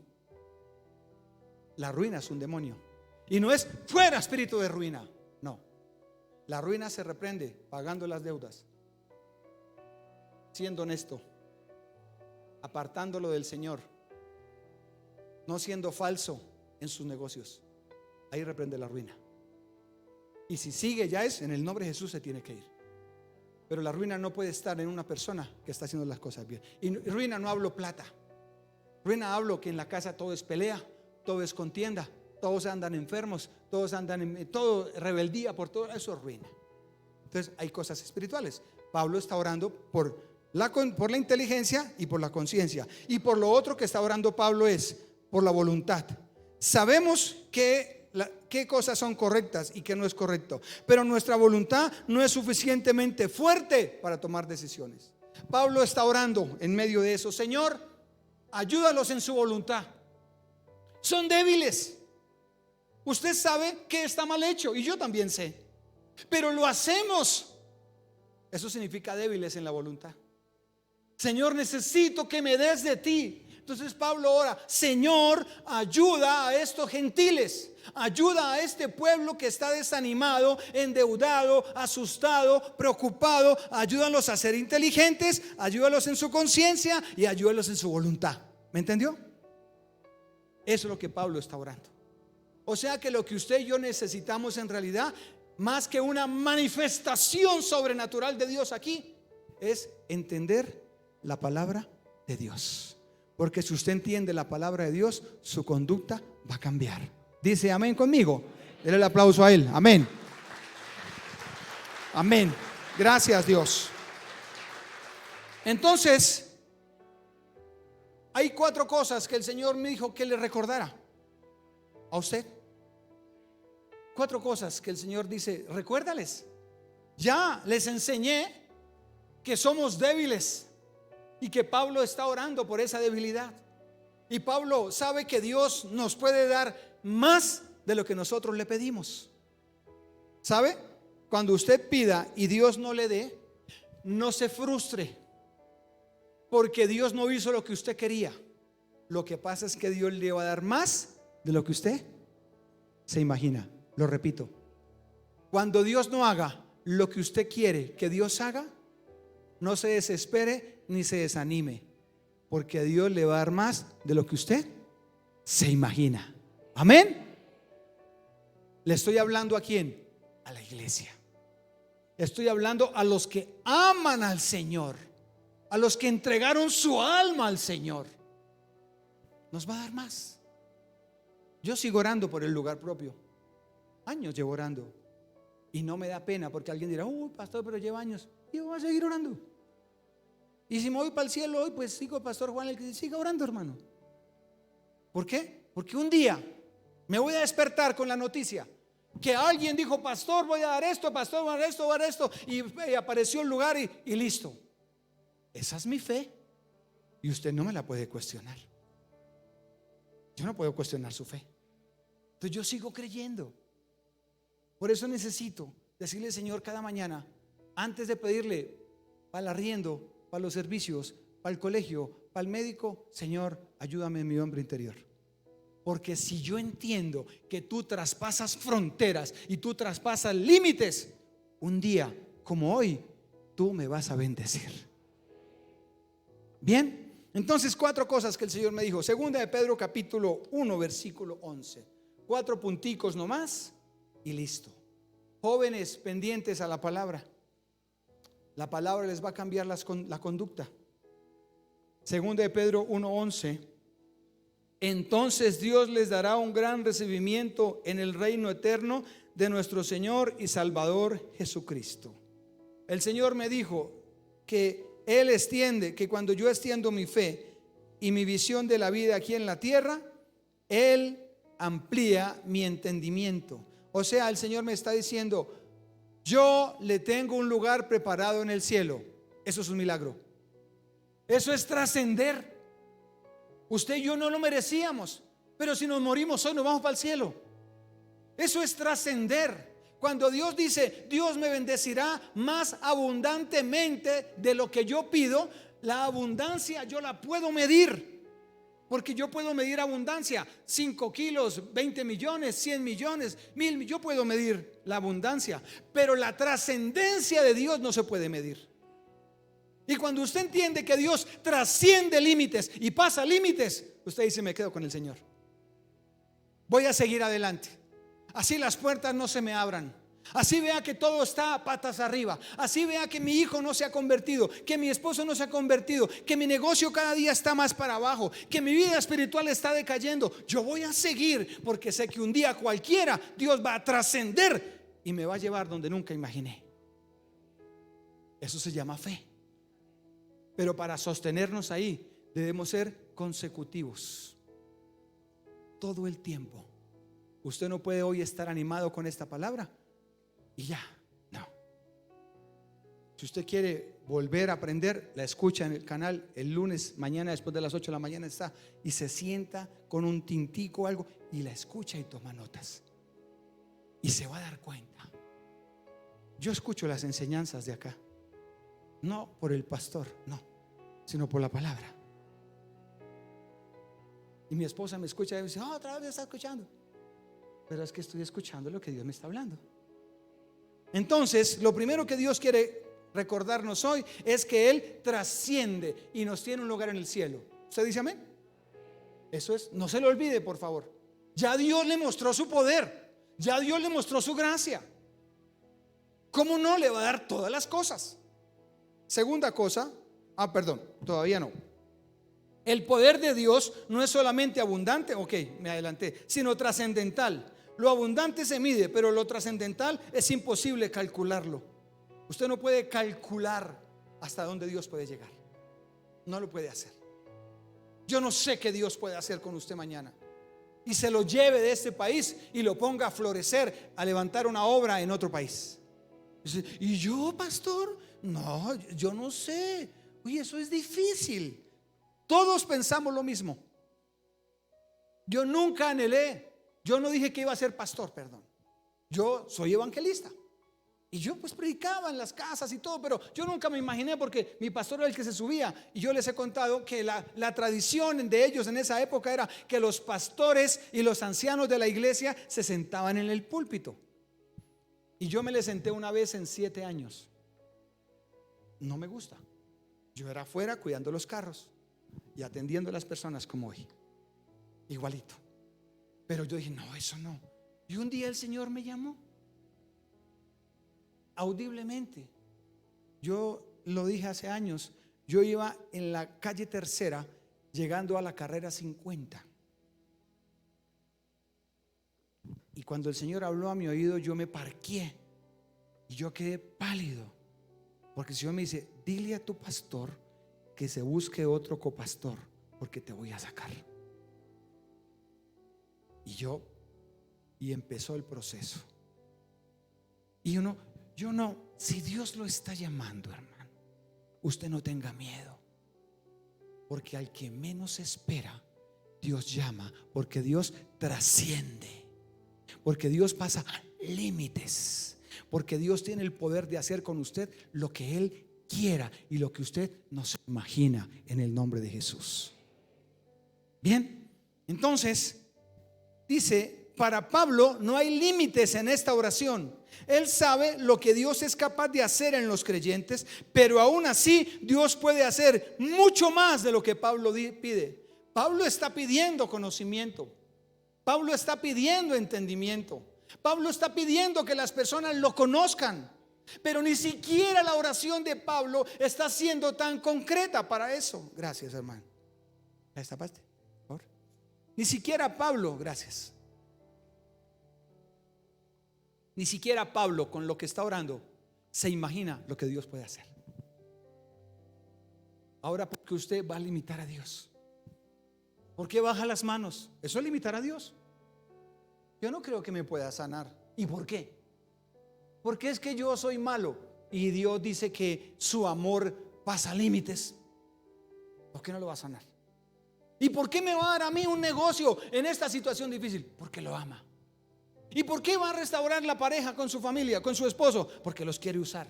La ruina es un demonio. Y no es fuera espíritu de ruina. No. La ruina se reprende pagando las deudas, siendo honesto, apartándolo del Señor, no siendo falso en sus negocios. Ahí reprende la ruina. Y si sigue, ya es en el nombre de Jesús, se tiene que ir. Pero la ruina no puede estar en una persona que está haciendo las cosas bien. Y ruina no hablo plata. Ruina hablo que en la casa todo es pelea, todo es contienda, todos andan enfermos, todos andan en todo rebeldía, por todo eso es ruina. Entonces hay cosas espirituales. Pablo está orando por la inteligencia y por la conciencia. Y por lo otro que está orando Pablo es por la voluntad. Sabemos qué cosas son correctas y qué no es correcto, pero nuestra voluntad no es suficientemente fuerte para tomar decisiones. Pablo está orando en medio de eso: Señor, ayúdalos en su voluntad. Son débiles. Usted sabe que está mal hecho, y yo también sé, pero lo hacemos. Eso significa débiles en la voluntad. Señor, necesito que me des de ti. Entonces Pablo ora: Señor, ayuda a estos gentiles, ayuda a este pueblo que está desanimado, endeudado, asustado, preocupado. Ayúdalos a ser inteligentes, ayúdalos en su conciencia y ayúdalos en su voluntad. ¿Me entendió? Eso es lo que Pablo está orando. O sea que lo que usted y yo necesitamos en realidad, más que una manifestación sobrenatural de Dios aquí, es entender la palabra de Dios. Porque si usted entiende la palabra de Dios, su conducta va a cambiar. Dice amén conmigo. Denle el aplauso a él. Amén. Amén. Gracias, Dios. Entonces, hay 4 cosas que el Señor me dijo que le recordara a usted. 4 cosas que el Señor dice: recuérdales. Ya les enseñé que somos débiles y que Pablo está orando por esa debilidad. Y Pablo sabe que Dios nos puede dar más de lo que nosotros le pedimos. ¿Sabe? Cuando usted pida y Dios no le dé, no se frustre, porque Dios no hizo lo que usted quería. Lo que pasa es que Dios le va a dar más de lo que usted se imagina. Lo repito: cuando Dios no haga lo que usted quiere que Dios haga, no se desespere ni se desanime, porque Dios le va a dar más de lo que usted se imagina. Amén. Le estoy hablando ¿a quién? A la iglesia. Estoy hablando a los que aman al Señor, a los que entregaron su alma al Señor. Nos va a dar más. Yo sigo orando por el lugar propio. Años llevo orando y no me da pena, porque alguien dirá: pastor, pero lleva años. Y yo voy a seguir orando. Y si me voy para el cielo hoy, pues sigo pastor Juan, el que siga orando, hermano. ¿Por qué? Porque un día me voy a despertar con la noticia que alguien dijo: pastor, voy a dar esto, pastor, voy a dar esto, voy a dar esto, y apareció el lugar y listo. Esa es mi fe y usted no me la puede cuestionar. Yo no puedo cuestionar su fe. Entonces yo sigo creyendo. Por eso necesito decirle: Señor, cada mañana, antes de pedirle para el arriendo, para los servicios, para el colegio, para el médico: Señor, ayúdame en mi hombre interior. Porque si yo entiendo que tú traspasas fronteras y tú traspasas límites, un día como hoy tú me vas a bendecir. Bien, entonces 4 cosas que el Señor me dijo. Segunda de Pedro capítulo 1 versículo 11. 4 punticos nomás y listo. Jóvenes pendientes a la palabra. La palabra les va a cambiar la conducta. Segunda de Pedro 1:11. Entonces Dios les dará un gran recibimiento en el reino eterno de nuestro Señor y Salvador Jesucristo. El Señor me dijo que Él extiende, que cuando yo extiendo mi fe y mi visión de la vida aquí en la tierra, Él amplía mi entendimiento. O sea, el Señor me está diciendo: yo le tengo un lugar preparado en el cielo. Eso es un milagro. Eso es trascender. Usted y yo no lo merecíamos, pero si nos morimos hoy nos vamos para el cielo. Eso es trascender. Cuando Dios dice: Dios me bendecirá más abundantemente de lo que yo pido, la abundancia yo la puedo medir. Porque yo puedo medir abundancia: 5 kilos, 20 millones, 100 millones, 1000. Yo puedo medir la abundancia, pero la trascendencia de Dios no se puede medir. Y cuando usted entiende que Dios trasciende límites y pasa límites, usted dice: me quedo con el Señor, voy a seguir adelante. Así las puertas no se me abran, así vea que todo está patas arriba, así vea que mi hijo no se ha convertido, que mi esposo no se ha convertido, que mi negocio cada día está más para abajo, que mi vida espiritual está decayendo. Yo voy a seguir porque sé que un día cualquiera Dios va a trascender y me va a llevar donde nunca imaginé. Eso se llama fe. Pero para sostenernos ahí debemos ser consecutivos todo el tiempo. Usted no puede hoy estar animado con esta palabra y ya, no. Si usted quiere volver a aprender, la escucha en el canal el lunes, mañana después de las 8 de la mañana está, y se sienta con un tintico o algo y la escucha y toma notas y se va a dar cuenta. Yo escucho las enseñanzas de acá, no por el pastor, no, sino por la palabra. Y mi esposa me escucha y dice: otra vez está escuchando. Pero es que estoy escuchando lo que Dios me está hablando. Entonces, lo primero que Dios quiere recordarnos hoy es que Él trasciende y nos tiene un lugar en el cielo. ¿Usted dice amén? Eso es, no se lo olvide, por favor. Ya Dios le mostró su poder, ya Dios le mostró su gracia. ¿Cómo no le va a dar todas las cosas? Segunda cosa, perdón, todavía no. El poder de Dios no es solamente abundante, ok, me adelanté, sino trascendental. Lo abundante se mide, pero lo trascendental es imposible calcularlo. Usted no puede calcular hasta dónde Dios puede llegar. No lo puede hacer. Yo no sé qué Dios puede hacer con usted mañana y se lo lleve de este país y lo ponga a florecer, a levantar una obra en otro país. ¿Y yo, pastor? No, yo no sé. Oye, eso es difícil. Todos pensamos lo mismo. Yo nunca anhelé, yo no dije que iba a ser pastor, perdón. Yo soy evangelista y yo pues predicaba en las casas y todo, pero yo nunca me imaginé, porque mi pastor era el que se subía. Y yo les he contado que la tradición de ellos en esa época era que los pastores y los ancianos de la iglesia se sentaban en el púlpito. Y yo me le senté una vez en 7 años. No me gusta. Yo era afuera cuidando los carros y atendiendo a las personas como hoy, igualito. Pero yo dije: no, eso no. Y un día el Señor me llamó audiblemente. Yo lo dije hace años. Yo iba en la calle Tercera llegando a la carrera 50. Y cuando el Señor habló a mi oído, yo me parqué y yo quedé pálido, porque el Señor me dice: dile a tu pastor que se busque otro copastor, porque te voy a sacar. Y empezó el proceso. Y yo no, si Dios lo está llamando, hermano, usted no tenga miedo, porque al que menos espera, Dios llama, porque Dios trasciende, porque Dios pasa límites, porque Dios tiene el poder de hacer con usted lo que Él quiera y lo que usted no se imagina, en el nombre de Jesús. Bien, entonces dice, para Pablo no hay límites en esta oración. Él sabe lo que Dios es capaz de hacer en los creyentes, pero aún así Dios puede hacer mucho más de lo que Pablo pide. Pablo está pidiendo conocimiento, Pablo está pidiendo entendimiento, Pablo está pidiendo que las personas lo conozcan, pero ni siquiera la oración de Pablo está siendo tan concreta para eso. Gracias, hermano. ¿La destapaste? Por favor. Ni siquiera Pablo, gracias. Ni siquiera Pablo, con lo que está orando, se imagina lo que Dios puede hacer. Ahora, ¿por qué usted va a limitar a Dios? ¿Por qué baja las manos? Eso es limitar a Dios. Yo no creo que me pueda sanar. ¿Y por qué? Porque es que yo soy malo y Dios dice que su amor pasa límites. ¿Por qué no lo va a sanar? ¿Y por qué me va a dar a mí un negocio en esta situación difícil? Porque lo ama. ¿Y por qué va a restaurar la pareja con su familia, con su esposo? Porque los quiere usar.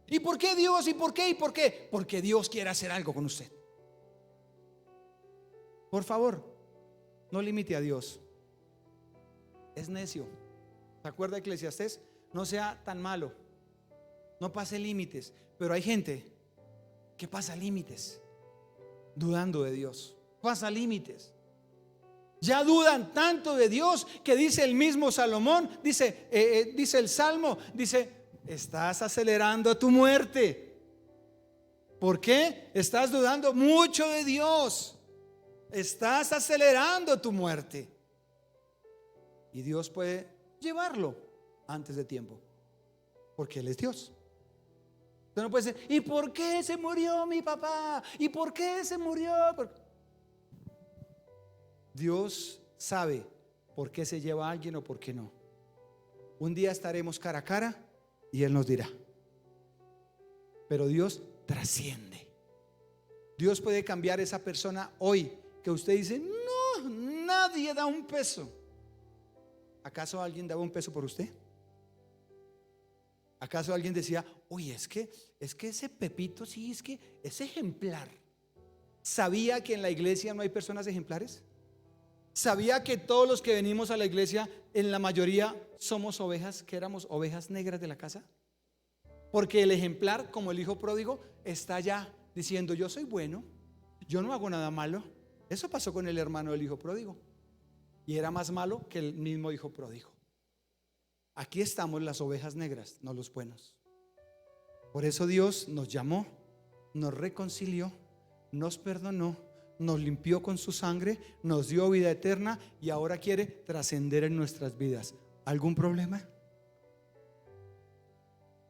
¿Y por qué Dios? ¿Y por qué? ¿Y por qué? Porque Dios quiere hacer algo con usted. Por favor, no limite a Dios. Es necio. ¿Se acuerda de Eclesiastés? No sea tan malo, no pase límites. Pero hay gente que pasa límites dudando de Dios. Pasa límites. Ya dudan tanto de Dios que dice el mismo Salomón, dice el Salmo, dice: estás acelerando tu muerte. ¿Por qué? Estás dudando mucho de Dios. Estás acelerando tu muerte. Y Dios puede llevarlo antes de tiempo, porque Él es Dios. Usted no puede decir: ¿y por qué se murió mi papá? ¿Y por qué se murió? Dios sabe por qué se lleva a alguien o por qué no. Un día estaremos cara a cara y Él nos dirá. Pero Dios trasciende. Dios puede cambiar esa persona hoy, que usted dice: no, nadie da un peso. ¿Acaso alguien daba un peso por usted? ¿Acaso alguien decía: oye, es que ese Pepito, sí, es que es ejemplar? ¿Sabía que en la iglesia no hay personas ejemplares? ¿Sabía que todos los que venimos a la iglesia, en la mayoría somos ovejas, que éramos ovejas negras de la casa? Porque el ejemplar, como el hijo pródigo, está allá diciendo: yo soy bueno, yo no hago nada malo. Eso pasó con el hermano del hijo pródigo, y era más malo que el mismo hijo pródigo. Aquí estamos las ovejas negras, no los buenos. Por eso Dios nos llamó, nos reconcilió, nos perdonó, nos limpió con su sangre, nos dio vida eterna y ahora quiere trascender en nuestras vidas. ¿Algún problema?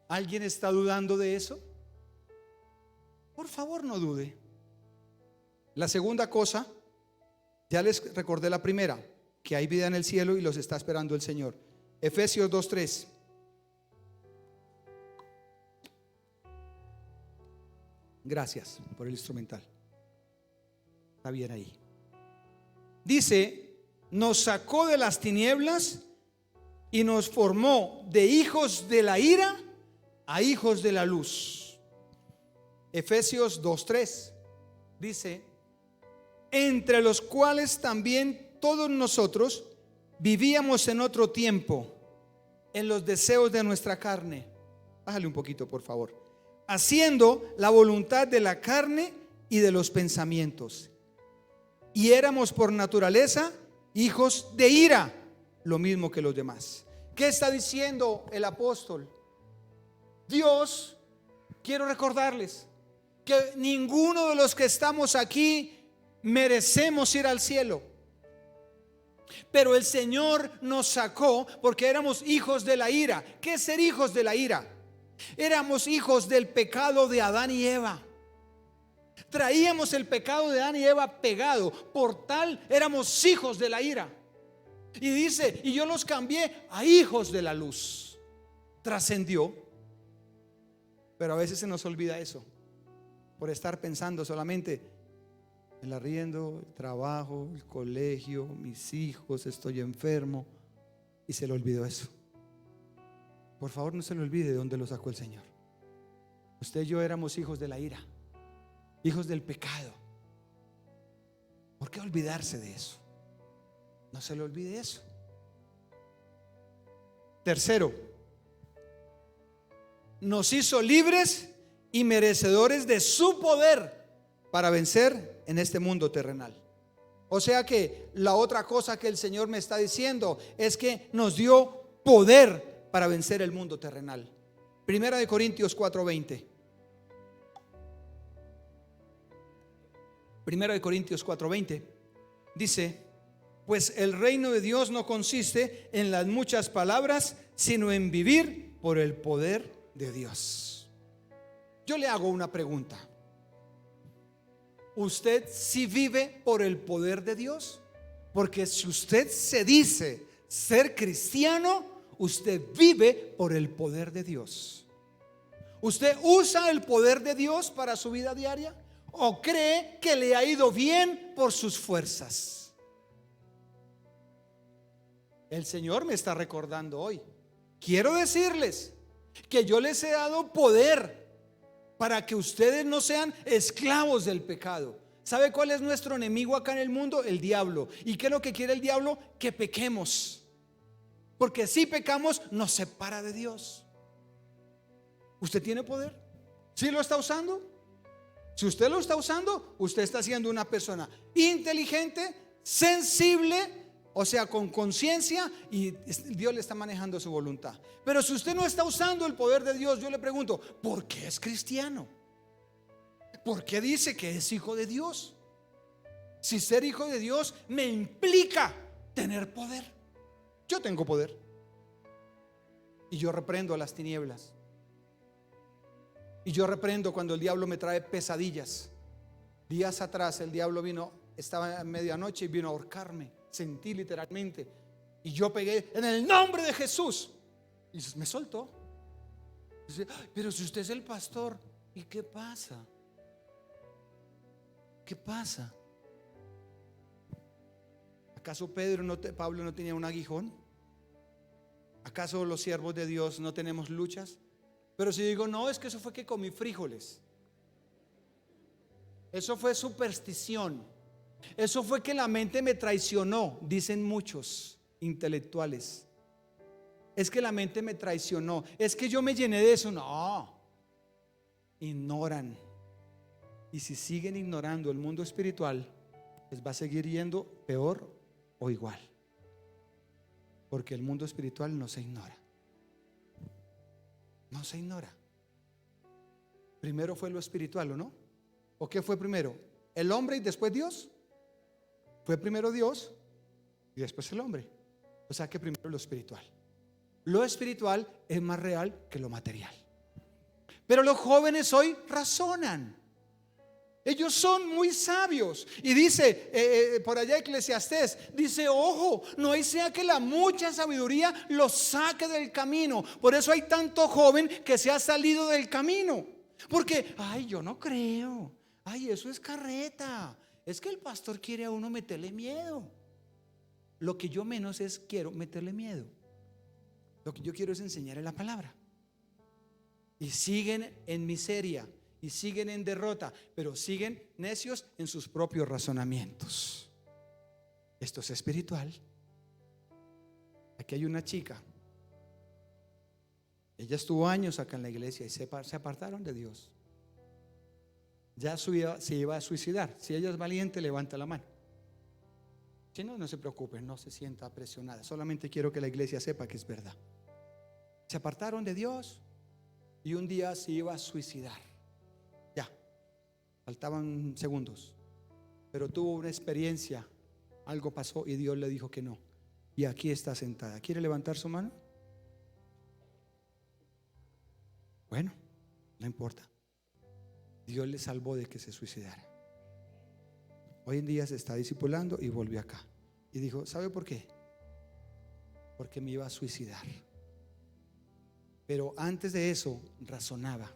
¿Alguien está dudando de eso? Por favor, no dude. La segunda cosa, ya les recordé la primera, que hay vida en el cielo y los está esperando el Señor. Efesios 2:3. Gracias por el instrumental. Está bien ahí. Dice: nos sacó de las tinieblas y nos formó de hijos de la ira a hijos de la luz. Efesios 2:3 dice: entre los cuales también todos nosotros vivíamos en otro tiempo en los deseos de nuestra carne. Bájale un poquito, por favor. Haciendo la voluntad de la carne y de los pensamientos. Y éramos por naturaleza hijos de ira, lo mismo que los demás. ¿Qué está diciendo el apóstol? Dios, quiero recordarles que ninguno de los que estamos aquí merecemos ir al cielo. Pero el Señor nos sacó porque éramos hijos de la ira. ¿Qué es ser hijos de la ira? Éramos hijos del pecado de Adán y Eva. Traíamos el pecado de Adán y Eva pegado, por tal éramos hijos de la ira. Y dice: y yo los cambié a hijos de la luz. Trascendió. Pero a veces se nos olvida eso, por estar pensando solamente: el arriendo, el trabajo, el colegio, mis hijos, estoy enfermo. Y se le olvidó eso. Por favor, no se le olvide de dónde lo sacó el Señor. Usted y yo éramos hijos de la ira, hijos del pecado. ¿Por qué olvidarse de eso? No se le olvide eso. Tercero, nos hizo libres y merecedores de su poder para vencer en este mundo terrenal. O sea que la otra cosa que el Señor me está diciendo es que nos dio poder para vencer el mundo terrenal. Primera de Corintios 4:20. Primera de Corintios 4:20 dice: pues el reino de Dios no consiste en las muchas palabras, sino en vivir por el poder de Dios. Yo le hago una pregunta. ¿Usted sí vive por el poder de Dios? Porque si usted se dice ser cristiano, usted vive por el poder de Dios. ¿Usted usa el poder de Dios para su vida diaria? ¿O cree que le ha ido bien por sus fuerzas? El Señor me está recordando hoy. Quiero decirles que yo les he dado poder para que ustedes no sean esclavos del pecado. ¿Sabe cuál es nuestro enemigo acá en el mundo? El diablo. ¿Y qué es lo que quiere el diablo? Que pequemos. Porque si pecamos nos separa de Dios. ¿Usted tiene poder? ¿Sí lo está usando? Si usted lo está usando, usted está siendo una persona inteligente, sensible, o sea, con conciencia, y Dios le está manejando su voluntad. Pero si usted no está usando el poder de Dios, yo le pregunto, ¿por qué es cristiano? ¿Por qué dice que es hijo de Dios? Si ser hijo de Dios me implica tener poder. Yo tengo poder. Y yo reprendo a las tinieblas. Y yo reprendo cuando el diablo me trae pesadillas. Días atrás el diablo vino, estaba a medianoche y vino a ahorcarme. Sentí literalmente. Y yo pegué en el nombre de Jesús. Y me soltó. Dice: pero si usted es el pastor, ¿y qué pasa? ¿Qué pasa? ¿Acaso Pablo no tenía un aguijón? ¿Acaso los siervos de Dios no tenemos luchas? Pero si digo, no, es que eso fue que comí frijoles, eso fue superstición, eso fue que la mente me traicionó, dicen muchos intelectuales. Es que la mente me traicionó, es que yo me llené de eso. No, ignoran. Y si siguen ignorando el mundo espiritual, les va a seguir yendo peor o igual. Porque el mundo espiritual no se ignora. No se ignora. Primero fue lo espiritual, ¿o no? ¿O qué fue primero? ¿El hombre y después Dios? Fue primero Dios y después el hombre. O sea que primero lo espiritual. Lo espiritual es más real que lo material. Pero los jóvenes hoy razonan. Ellos son muy sabios. Y dice por allá Eclesiastés, dice: ojo, no sea que la mucha sabiduría los saque del camino. Por eso hay tanto joven que se ha salido del camino. Porque, ay, yo no creo. Ay, eso es carreta. Es que el pastor quiere a uno meterle miedo. Lo que yo menos quiero meterle miedo. Lo que yo quiero es enseñarle la palabra. Y siguen en miseria. Y siguen en derrota, pero siguen necios en sus propios razonamientos. Esto es espiritual. Aquí hay una chica. Ella estuvo años acá en la iglesia y se apartaron de Dios. Ya se iba a suicidar. Si ella es valiente, levanta la mano. Si no, no se preocupe, no se sienta presionada. Solamente quiero que la iglesia sepa que es verdad. Se apartaron de Dios y un día se iba a suicidar. Faltaban segundos, pero tuvo una experiencia, algo pasó y Dios le dijo que no. Y aquí está sentada. ¿Quiere levantar su mano? Bueno, no importa. Dios le salvó de que se suicidara. Hoy en día se está discipulando y volvió acá. Y dijo: ¿sabe por qué? Porque me iba a suicidar. Pero antes de eso razonaba.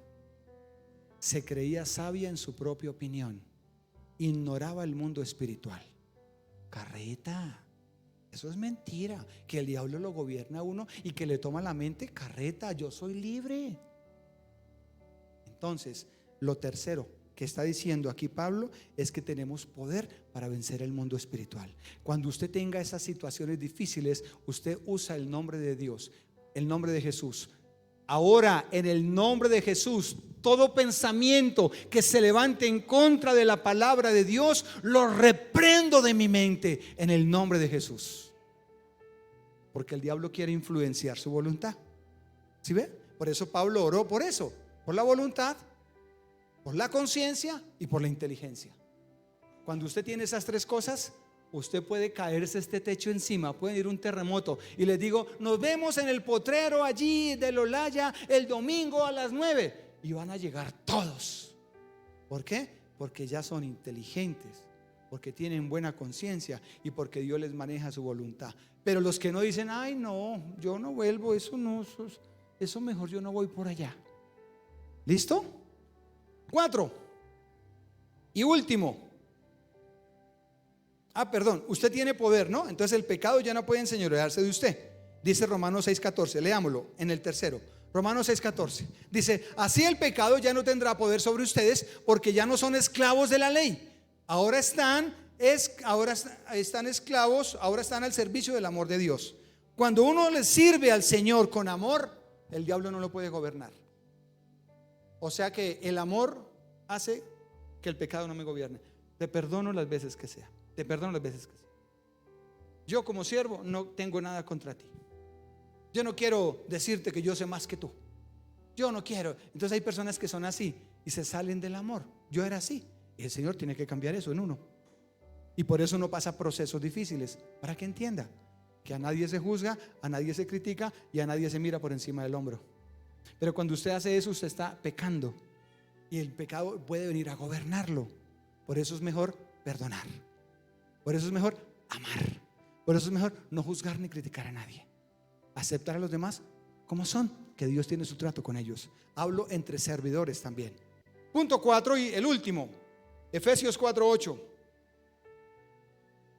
Se creía sabia en su propia opinión. Ignoraba el mundo espiritual. Carreta. Eso es mentira. Que el diablo lo gobierna a uno y que le toma la mente. Carreta, yo soy libre. Entonces, lo tercero que está diciendo aquí Pablo es que tenemos poder para vencer el mundo espiritual. Cuando usted tenga esas situaciones difíciles, usted usa el nombre de Dios, el nombre de Jesús. Ahora, en el nombre de Jesús, todo pensamiento que se levante en contra de la palabra de Dios, lo reprendo de mi mente en el nombre de Jesús. porque el diablo quiere influenciar su voluntad. ¿Sí ve? Por eso Pablo oró por eso, por la voluntad, por la conciencia y por la inteligencia. Cuando usted tiene esas tres cosas, usted puede caerse este techo encima, puede ir un terremoto. Y les digo, nos vemos en el potrero allí del Olaya el domingo a las 9. Y van a llegar todos. ¿Por qué? Porque ya son inteligentes, porque tienen buena conciencia y porque Dios les maneja su voluntad. Pero los que no dicen, ay no, yo no vuelvo, eso no, eso mejor yo no voy por allá. ¿Listo? 4. Y último. Perdón, usted tiene poder, ¿no? Entonces el pecado ya no puede enseñorearse de usted. Dice Romanos 6:14, leámoslo en el tercero. Romanos 6:14 dice, así el pecado ya no tendrá poder sobre ustedes, porque ya no son esclavos de la ley. Ahora están esclavos, ahora están al servicio del amor de Dios. Cuando uno le sirve al Señor con amor, el diablo no lo puede gobernar. O sea que el amor hace que el pecado no me gobierne. Te perdono las veces que sea. Te perdono las veces que sea. Yo como siervo no tengo nada contra ti. Yo no quiero decirte que yo sé más que tú. Yo no quiero. Entonces hay personas que son así y se salen del amor. Yo era así. Y el Señor tiene que cambiar eso en uno. Y por eso uno pasa procesos difíciles, para que entienda que a nadie se juzga, a nadie se critica y a nadie se mira por encima del hombro. Pero cuando usted hace eso, usted está pecando y el pecado puede venir a gobernarlo. Por eso es mejor perdonar. Por eso es mejor amar. Por eso es mejor no juzgar ni criticar a nadie. Aceptar a los demás como son, que Dios tiene su trato con ellos. Hablo entre servidores también. Punto 4 y el último, Efesios 4:8.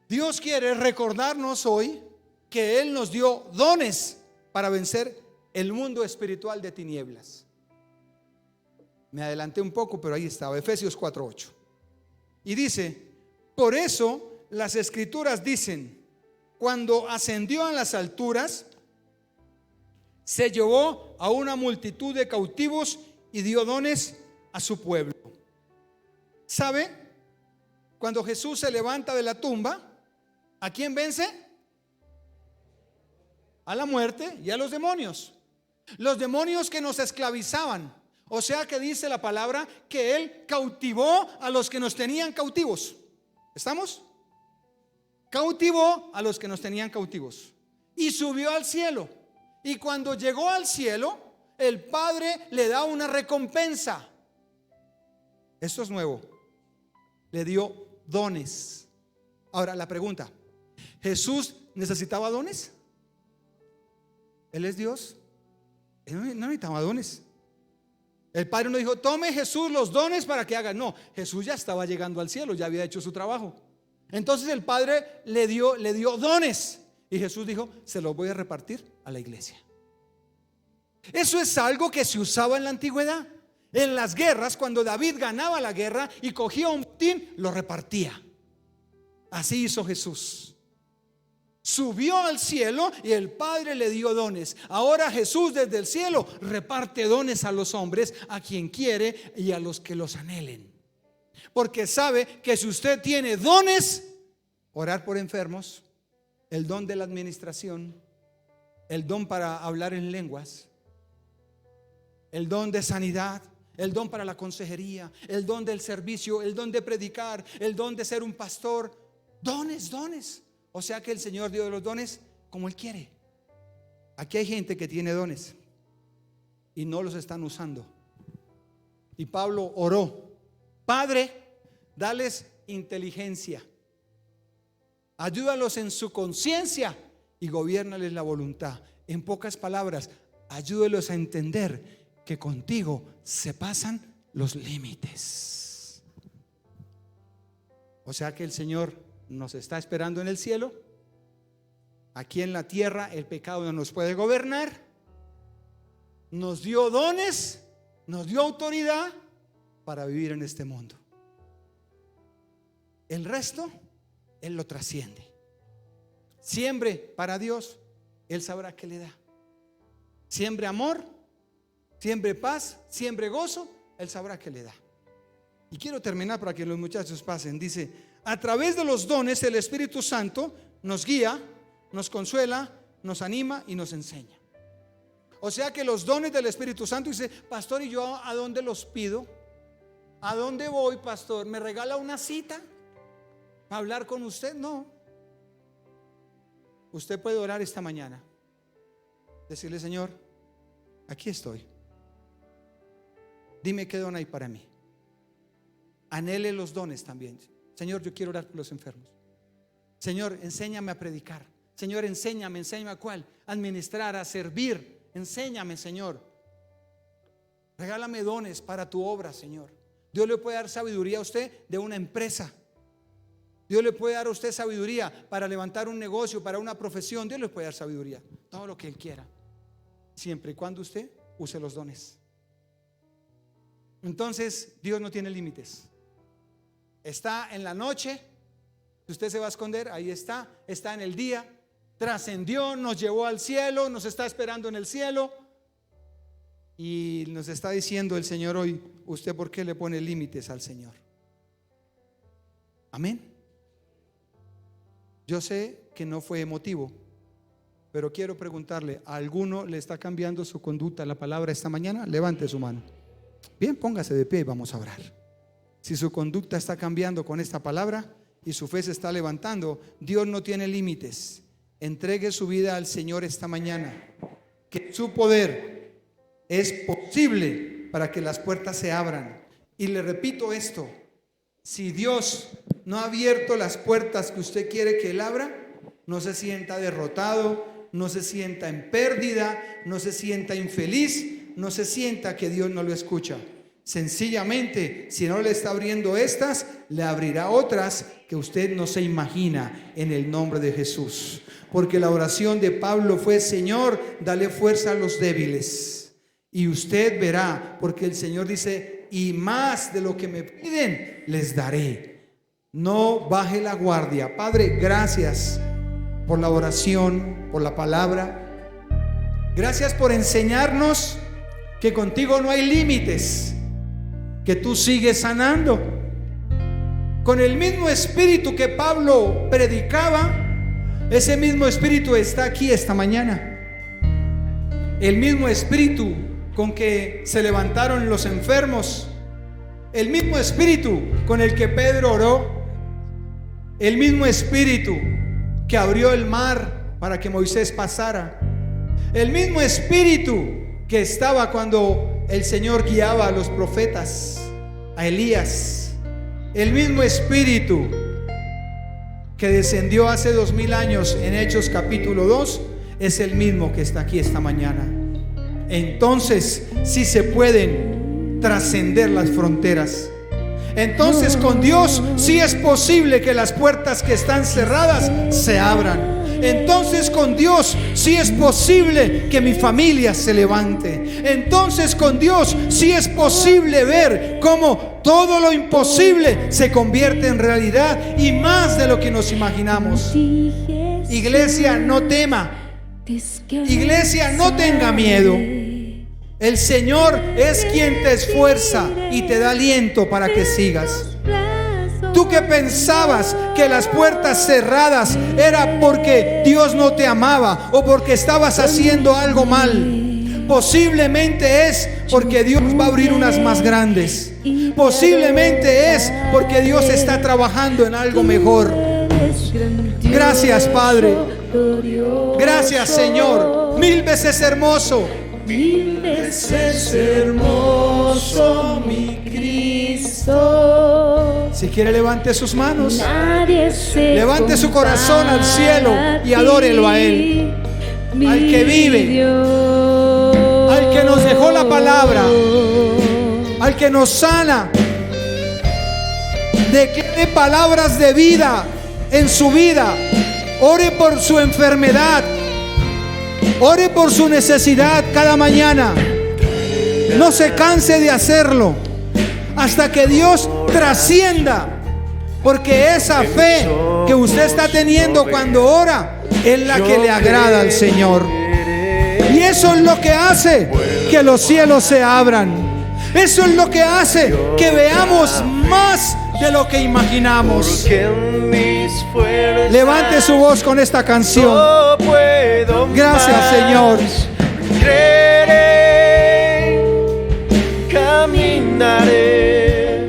Dios quiere recordarnos hoy que Él nos dio dones para vencer el mundo espiritual de tinieblas. Me adelanté un poco, pero ahí estaba, Efesios 4:8. Y dice, por eso las escrituras dicen, cuando ascendió a las alturas, se llevó a una multitud de cautivos y dio dones a su pueblo. ¿Sabe? Cuando Jesús se levanta de la tumba, ¿a quién vence? A la muerte y a los demonios. Los demonios que nos esclavizaban. O sea que dice la palabra que Él cautivó a los que nos tenían cautivos. ¿Estamos? Cautivó a los que nos tenían cautivos y subió al cielo. Y cuando llegó al cielo, el Padre le da una recompensa. Esto es nuevo. Le dio dones. Ahora la pregunta, ¿Jesús necesitaba dones? Él es Dios. Él no necesitaba dones. El Padre no dijo, tome Jesús los dones para que haga. No, Jesús ya estaba llegando al cielo, ya había hecho su trabajo. Entonces el Padre le dio dones. Y Jesús dijo, se los voy a repartir a la iglesia. Eso es algo que se usaba en la antigüedad. En las guerras, cuando David ganaba la guerra y cogía un botín, lo repartía. Así hizo Jesús. Subió al cielo y el Padre le dio dones. Ahora Jesús desde el cielo reparte dones a los hombres, a quien quiere y a los que los anhelen. Porque sabe que si usted tiene dones, orar por enfermos, el don de la administración, el don para hablar en lenguas, el don de sanidad, el don para la consejería, el don del servicio, el don de predicar, el don de ser un pastor. Dones. O sea que el Señor dio los dones como Él quiere. Aquí hay gente que tiene dones y no los están usando. Y Pablo oró, Padre, dales inteligencia, ayúdalos en su conciencia y gobiérnales la voluntad. En pocas palabras, ayúdalos a entender que contigo se pasan los límites. O sea que el Señor nos está esperando en el cielo. Aquí en la tierra el pecado no nos puede gobernar. Nos dio dones, nos dio autoridad para vivir en este mundo. El resto Él lo trasciende. Siembre para Dios, Él sabrá qué le da. Siembre amor, siembre paz, siembre gozo, Él sabrá qué le da. Y quiero terminar para que los muchachos pasen. Dice, a través de los dones el Espíritu Santo nos guía, nos consuela, nos anima y nos enseña. O sea que los dones del Espíritu Santo, dice, pastor, ¿y yo a dónde los pido? ¿A dónde voy, pastor? ¿Me regala una cita para hablar con usted? No. Usted puede orar esta mañana, decirle, Señor, aquí estoy. Dime qué don hay para mí. Anhele los dones también. Señor, yo quiero orar por los enfermos. Señor, enséñame a predicar. Señor, enséñame a cuál, a administrar, a servir. Enséñame, Señor. Regálame dones para tu obra, Señor. Dios le puede dar sabiduría a usted de una empresa. Dios le puede dar a usted sabiduría para levantar un negocio, para una profesión. Dios le puede dar sabiduría, todo lo que Él quiera, siempre y cuando usted use los dones. Entonces Dios no tiene límites. Está en la noche, si usted se va a esconder, ahí está. Está en el día, trascendió, nos llevó al cielo, nos está esperando en el cielo. Y nos está diciendo el Señor hoy, ¿usted por qué le pone límites al Señor? Amén. Yo sé que no fue emotivo, pero quiero preguntarle, ¿a alguno le está cambiando su conducta la palabra esta mañana? Levante su mano. Bien, póngase de pie y vamos a orar. Si su conducta está cambiando con esta palabra y su fe se está levantando, Dios no tiene límites. Entregue su vida al Señor esta mañana, que su poder es posible para que las puertas se abran. Y le repito esto: si Dios no ha abierto las puertas que usted quiere que Él abra, no se sienta derrotado, no se sienta en pérdida, no se sienta infeliz, no se sienta que Dios no lo escucha. Sencillamente, si no le está abriendo estas, le abrirá otras que usted no se imagina, en el nombre de Jesús. Porque la oración de Pablo fue: Señor, dale fuerza a los débiles. Y usted verá, porque el Señor dice: y más de lo que me piden, les daré. No baje la guardia. Padre, gracias por la oración, por la palabra. Gracias por enseñarnos que contigo no hay límites, que tú sigues sanando. Con el mismo espíritu que Pablo predicaba, ese mismo espíritu está aquí esta mañana. El mismo espíritu con que se levantaron los enfermos, el mismo espíritu con el que Pedro oró, el mismo espíritu que abrió el mar para que Moisés pasara, el mismo espíritu que estaba cuando el Señor guiaba a los profetas, a Elías, el mismo espíritu que descendió hace 2000 años en Hechos capítulo 2, es el mismo que está aquí esta mañana. Entonces sí se pueden trascender las fronteras. Entonces con Dios sí es posible que las puertas que están cerradas se abran. Entonces con Dios sí es posible que mi familia se levante. Entonces con Dios sí es posible ver cómo todo lo imposible se convierte en realidad, y más de lo que nos imaginamos. Iglesia, no tema. Iglesia, no tenga miedo. El Señor es quien te esfuerza y te da aliento para que sigas. Tú que pensabas que las puertas cerradas era porque Dios no te amaba o porque estabas haciendo algo mal, posiblemente es porque Dios va a abrir unas más grandes. Posiblemente es porque Dios está trabajando en algo mejor. Gracias, Padre. Gracias, Señor. 1000 veces hermoso. 1000 veces hermoso, mi Cristo. Si quiere, levante sus manos, levante su corazón al cielo y adórelo a Él, al que vive, al que nos dejó la palabra, al que nos sana. Declare palabras de vida en su vida. Ore por su enfermedad, ore por su necesidad cada mañana. No se canse de hacerlo hasta que Dios trascienda, porque esa fe que usted está teniendo cuando ora es la que le agrada al Señor. Y eso es lo que hace que los cielos se abran. Eso es lo que hace que veamos más de lo que imaginamos. Levante su voz con esta canción. puedo Gracias, más. Señor. Creeré, caminaré,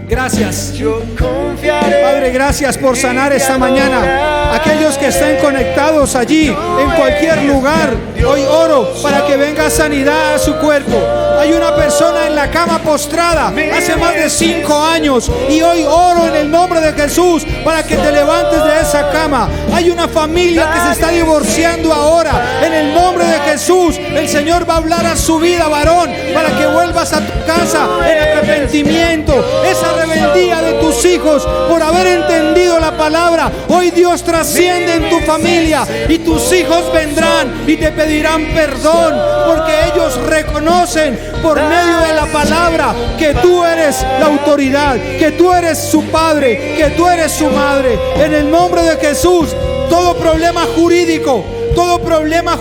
Gracias. yo confiaré. Padre, gracias por sanar esta mañana. Aquellos que estén conectados allí, en cualquier lugar, hoy oro para que venga sanidad a su cuerpo. Hay una persona en la cama postrada hace más de 5 años y hoy oro en el nombre de Jesús para que te levantes de esa cama. Hay una familia que se está divorciando ahora. En el nombre de Jesús, el Señor va a hablar a su vida, varón, para que vuelvas a tu casa en arrepentimiento. Esa rebeldía de tus hijos por haber entendido la palabra, hoy Dios trasciende en tu familia y tus hijos vendrán y te pedirán perdón porque ellos reconocen por medio de la palabra que tú eres la autoridad, que tú eres su padre, que tú eres su madre. En el nombre de Jesús, todo problema jurídico, todo problema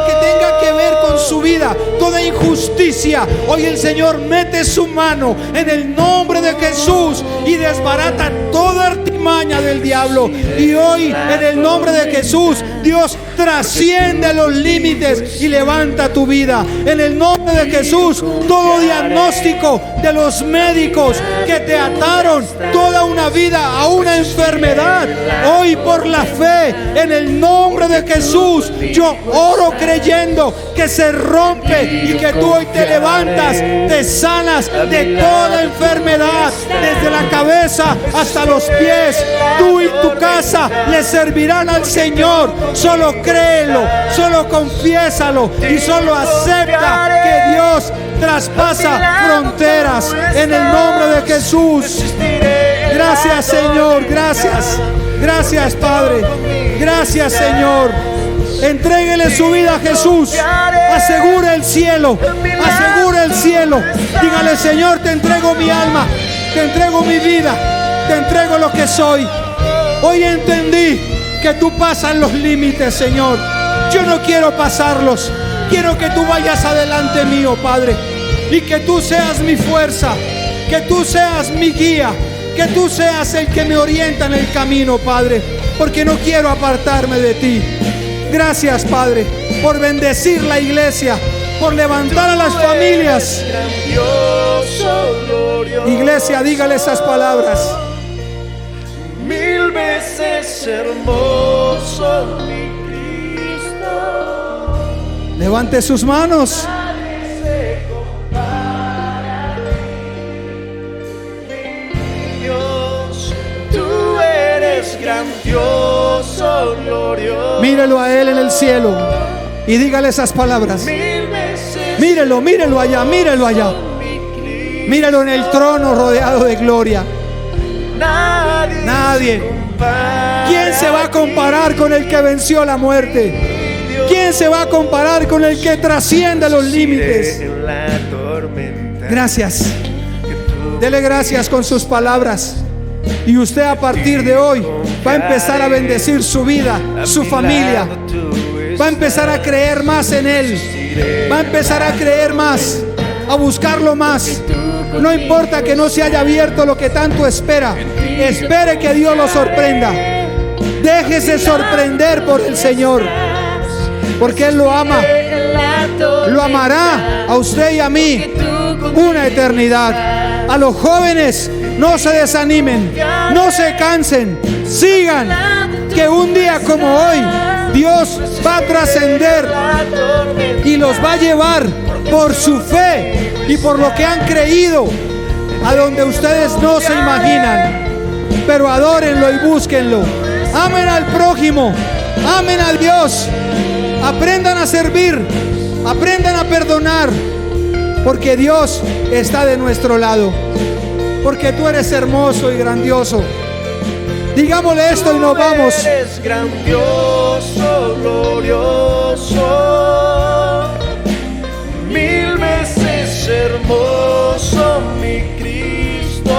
que tenga que ver con su vida, toda injusticia, hoy el Señor mete su mano en el nombre de Jesús y desbarata toda artimaña del diablo. Y hoy en el nombre de Jesús, Dios trasciende los límites y levanta tu vida. En el nombre de Jesús, todo diagnóstico de los médicos que te ataron toda una vida a una enfermedad, hoy por la fe, en el nombre de Jesús, yo oro creyendo que se rompe y que tú hoy te levantas, te sanas de toda enfermedad, desde la cabeza hasta los pies. Tú y tu casa le servirán al Señor. Solo créelo, solo confiésalo y solo acepta que Dios traspasa fronteras en el nombre de Jesús. Gracias, Señor, gracias. Gracias, Padre. Gracias, Señor. Entréguele su vida a Jesús. Asegure el cielo. Asegure el cielo. Dígale, Señor, te entrego mi alma, te entrego mi vida, te entrego lo que soy. Hoy entendí que tú pasas los límites, Señor. Yo no quiero pasarlos. Quiero que tú vayas adelante mío, Padre, y que tú seas mi fuerza, que tú seas mi guía, que tú seas el que me orienta en el camino, Padre, porque no quiero apartarme de ti. Gracias, Padre, por bendecir la iglesia, por levantar a las familias. Iglesia, dígale esas palabras. Mil veces hermoso mi Cristo. Levante sus manos. Dios, tú eres grandioso, glorioso. Mírelo a Él en el cielo y dígale esas palabras. Mírelo, mírelo allá, mírelo allá. Mírelo en el trono rodeado de gloria. Nadie. ¿Quién se va a comparar con el que venció la muerte? ¿Quién se va a comparar con el que trasciende los límites? Gracias. Dele gracias con sus palabras. Y usted a partir de hoy va a empezar a bendecir su vida, su familia. Va a empezar a creer más en Él. Va a empezar a creer más, a buscarlo más. No importa que no se haya abierto lo que tanto espera. Espere que Dios lo sorprenda. Déjese sorprender por el Señor, porque Él lo ama. Lo amará a usted y a mí una eternidad. A los jóvenes, no se desanimen, no se cansen, sigan, que un día como hoy Dios va a trascender y los va a llevar por su fe y por lo que han creído a donde ustedes no se imaginan. Pero adórenlo y búsquenlo. Amen al prójimo, amen a Dios, aprendan a servir, aprendan a perdonar, porque Dios está de nuestro lado, porque tú eres hermoso y grandioso. Digámosle esto y nos vamos. Tú eres grandioso, glorioso, mil veces hermoso mi Cristo.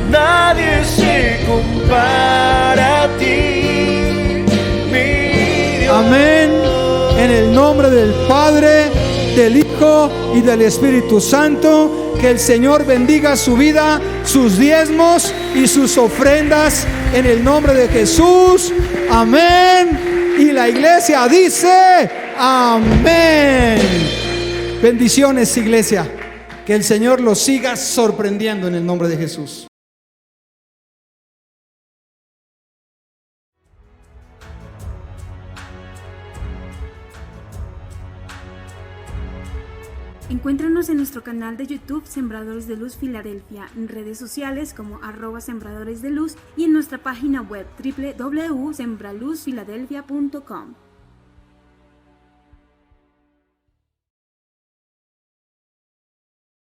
Nadie se compara a ti, mi Dios. Amén. En el nombre del Padre, del Hijo y del Espíritu Santo. Que el Señor bendiga su vida, sus diezmos y sus ofrendas en el nombre de Jesús. Amén. Y la iglesia dice amén. Bendiciones, iglesia. Que el Señor los siga sorprendiendo en el nombre de Jesús. Encuéntranos en nuestro canal de YouTube Sembradores de Luz Filadelfia, en redes sociales como @Sembradores de Luz y en nuestra página web www.sembraluzfiladelfia.com.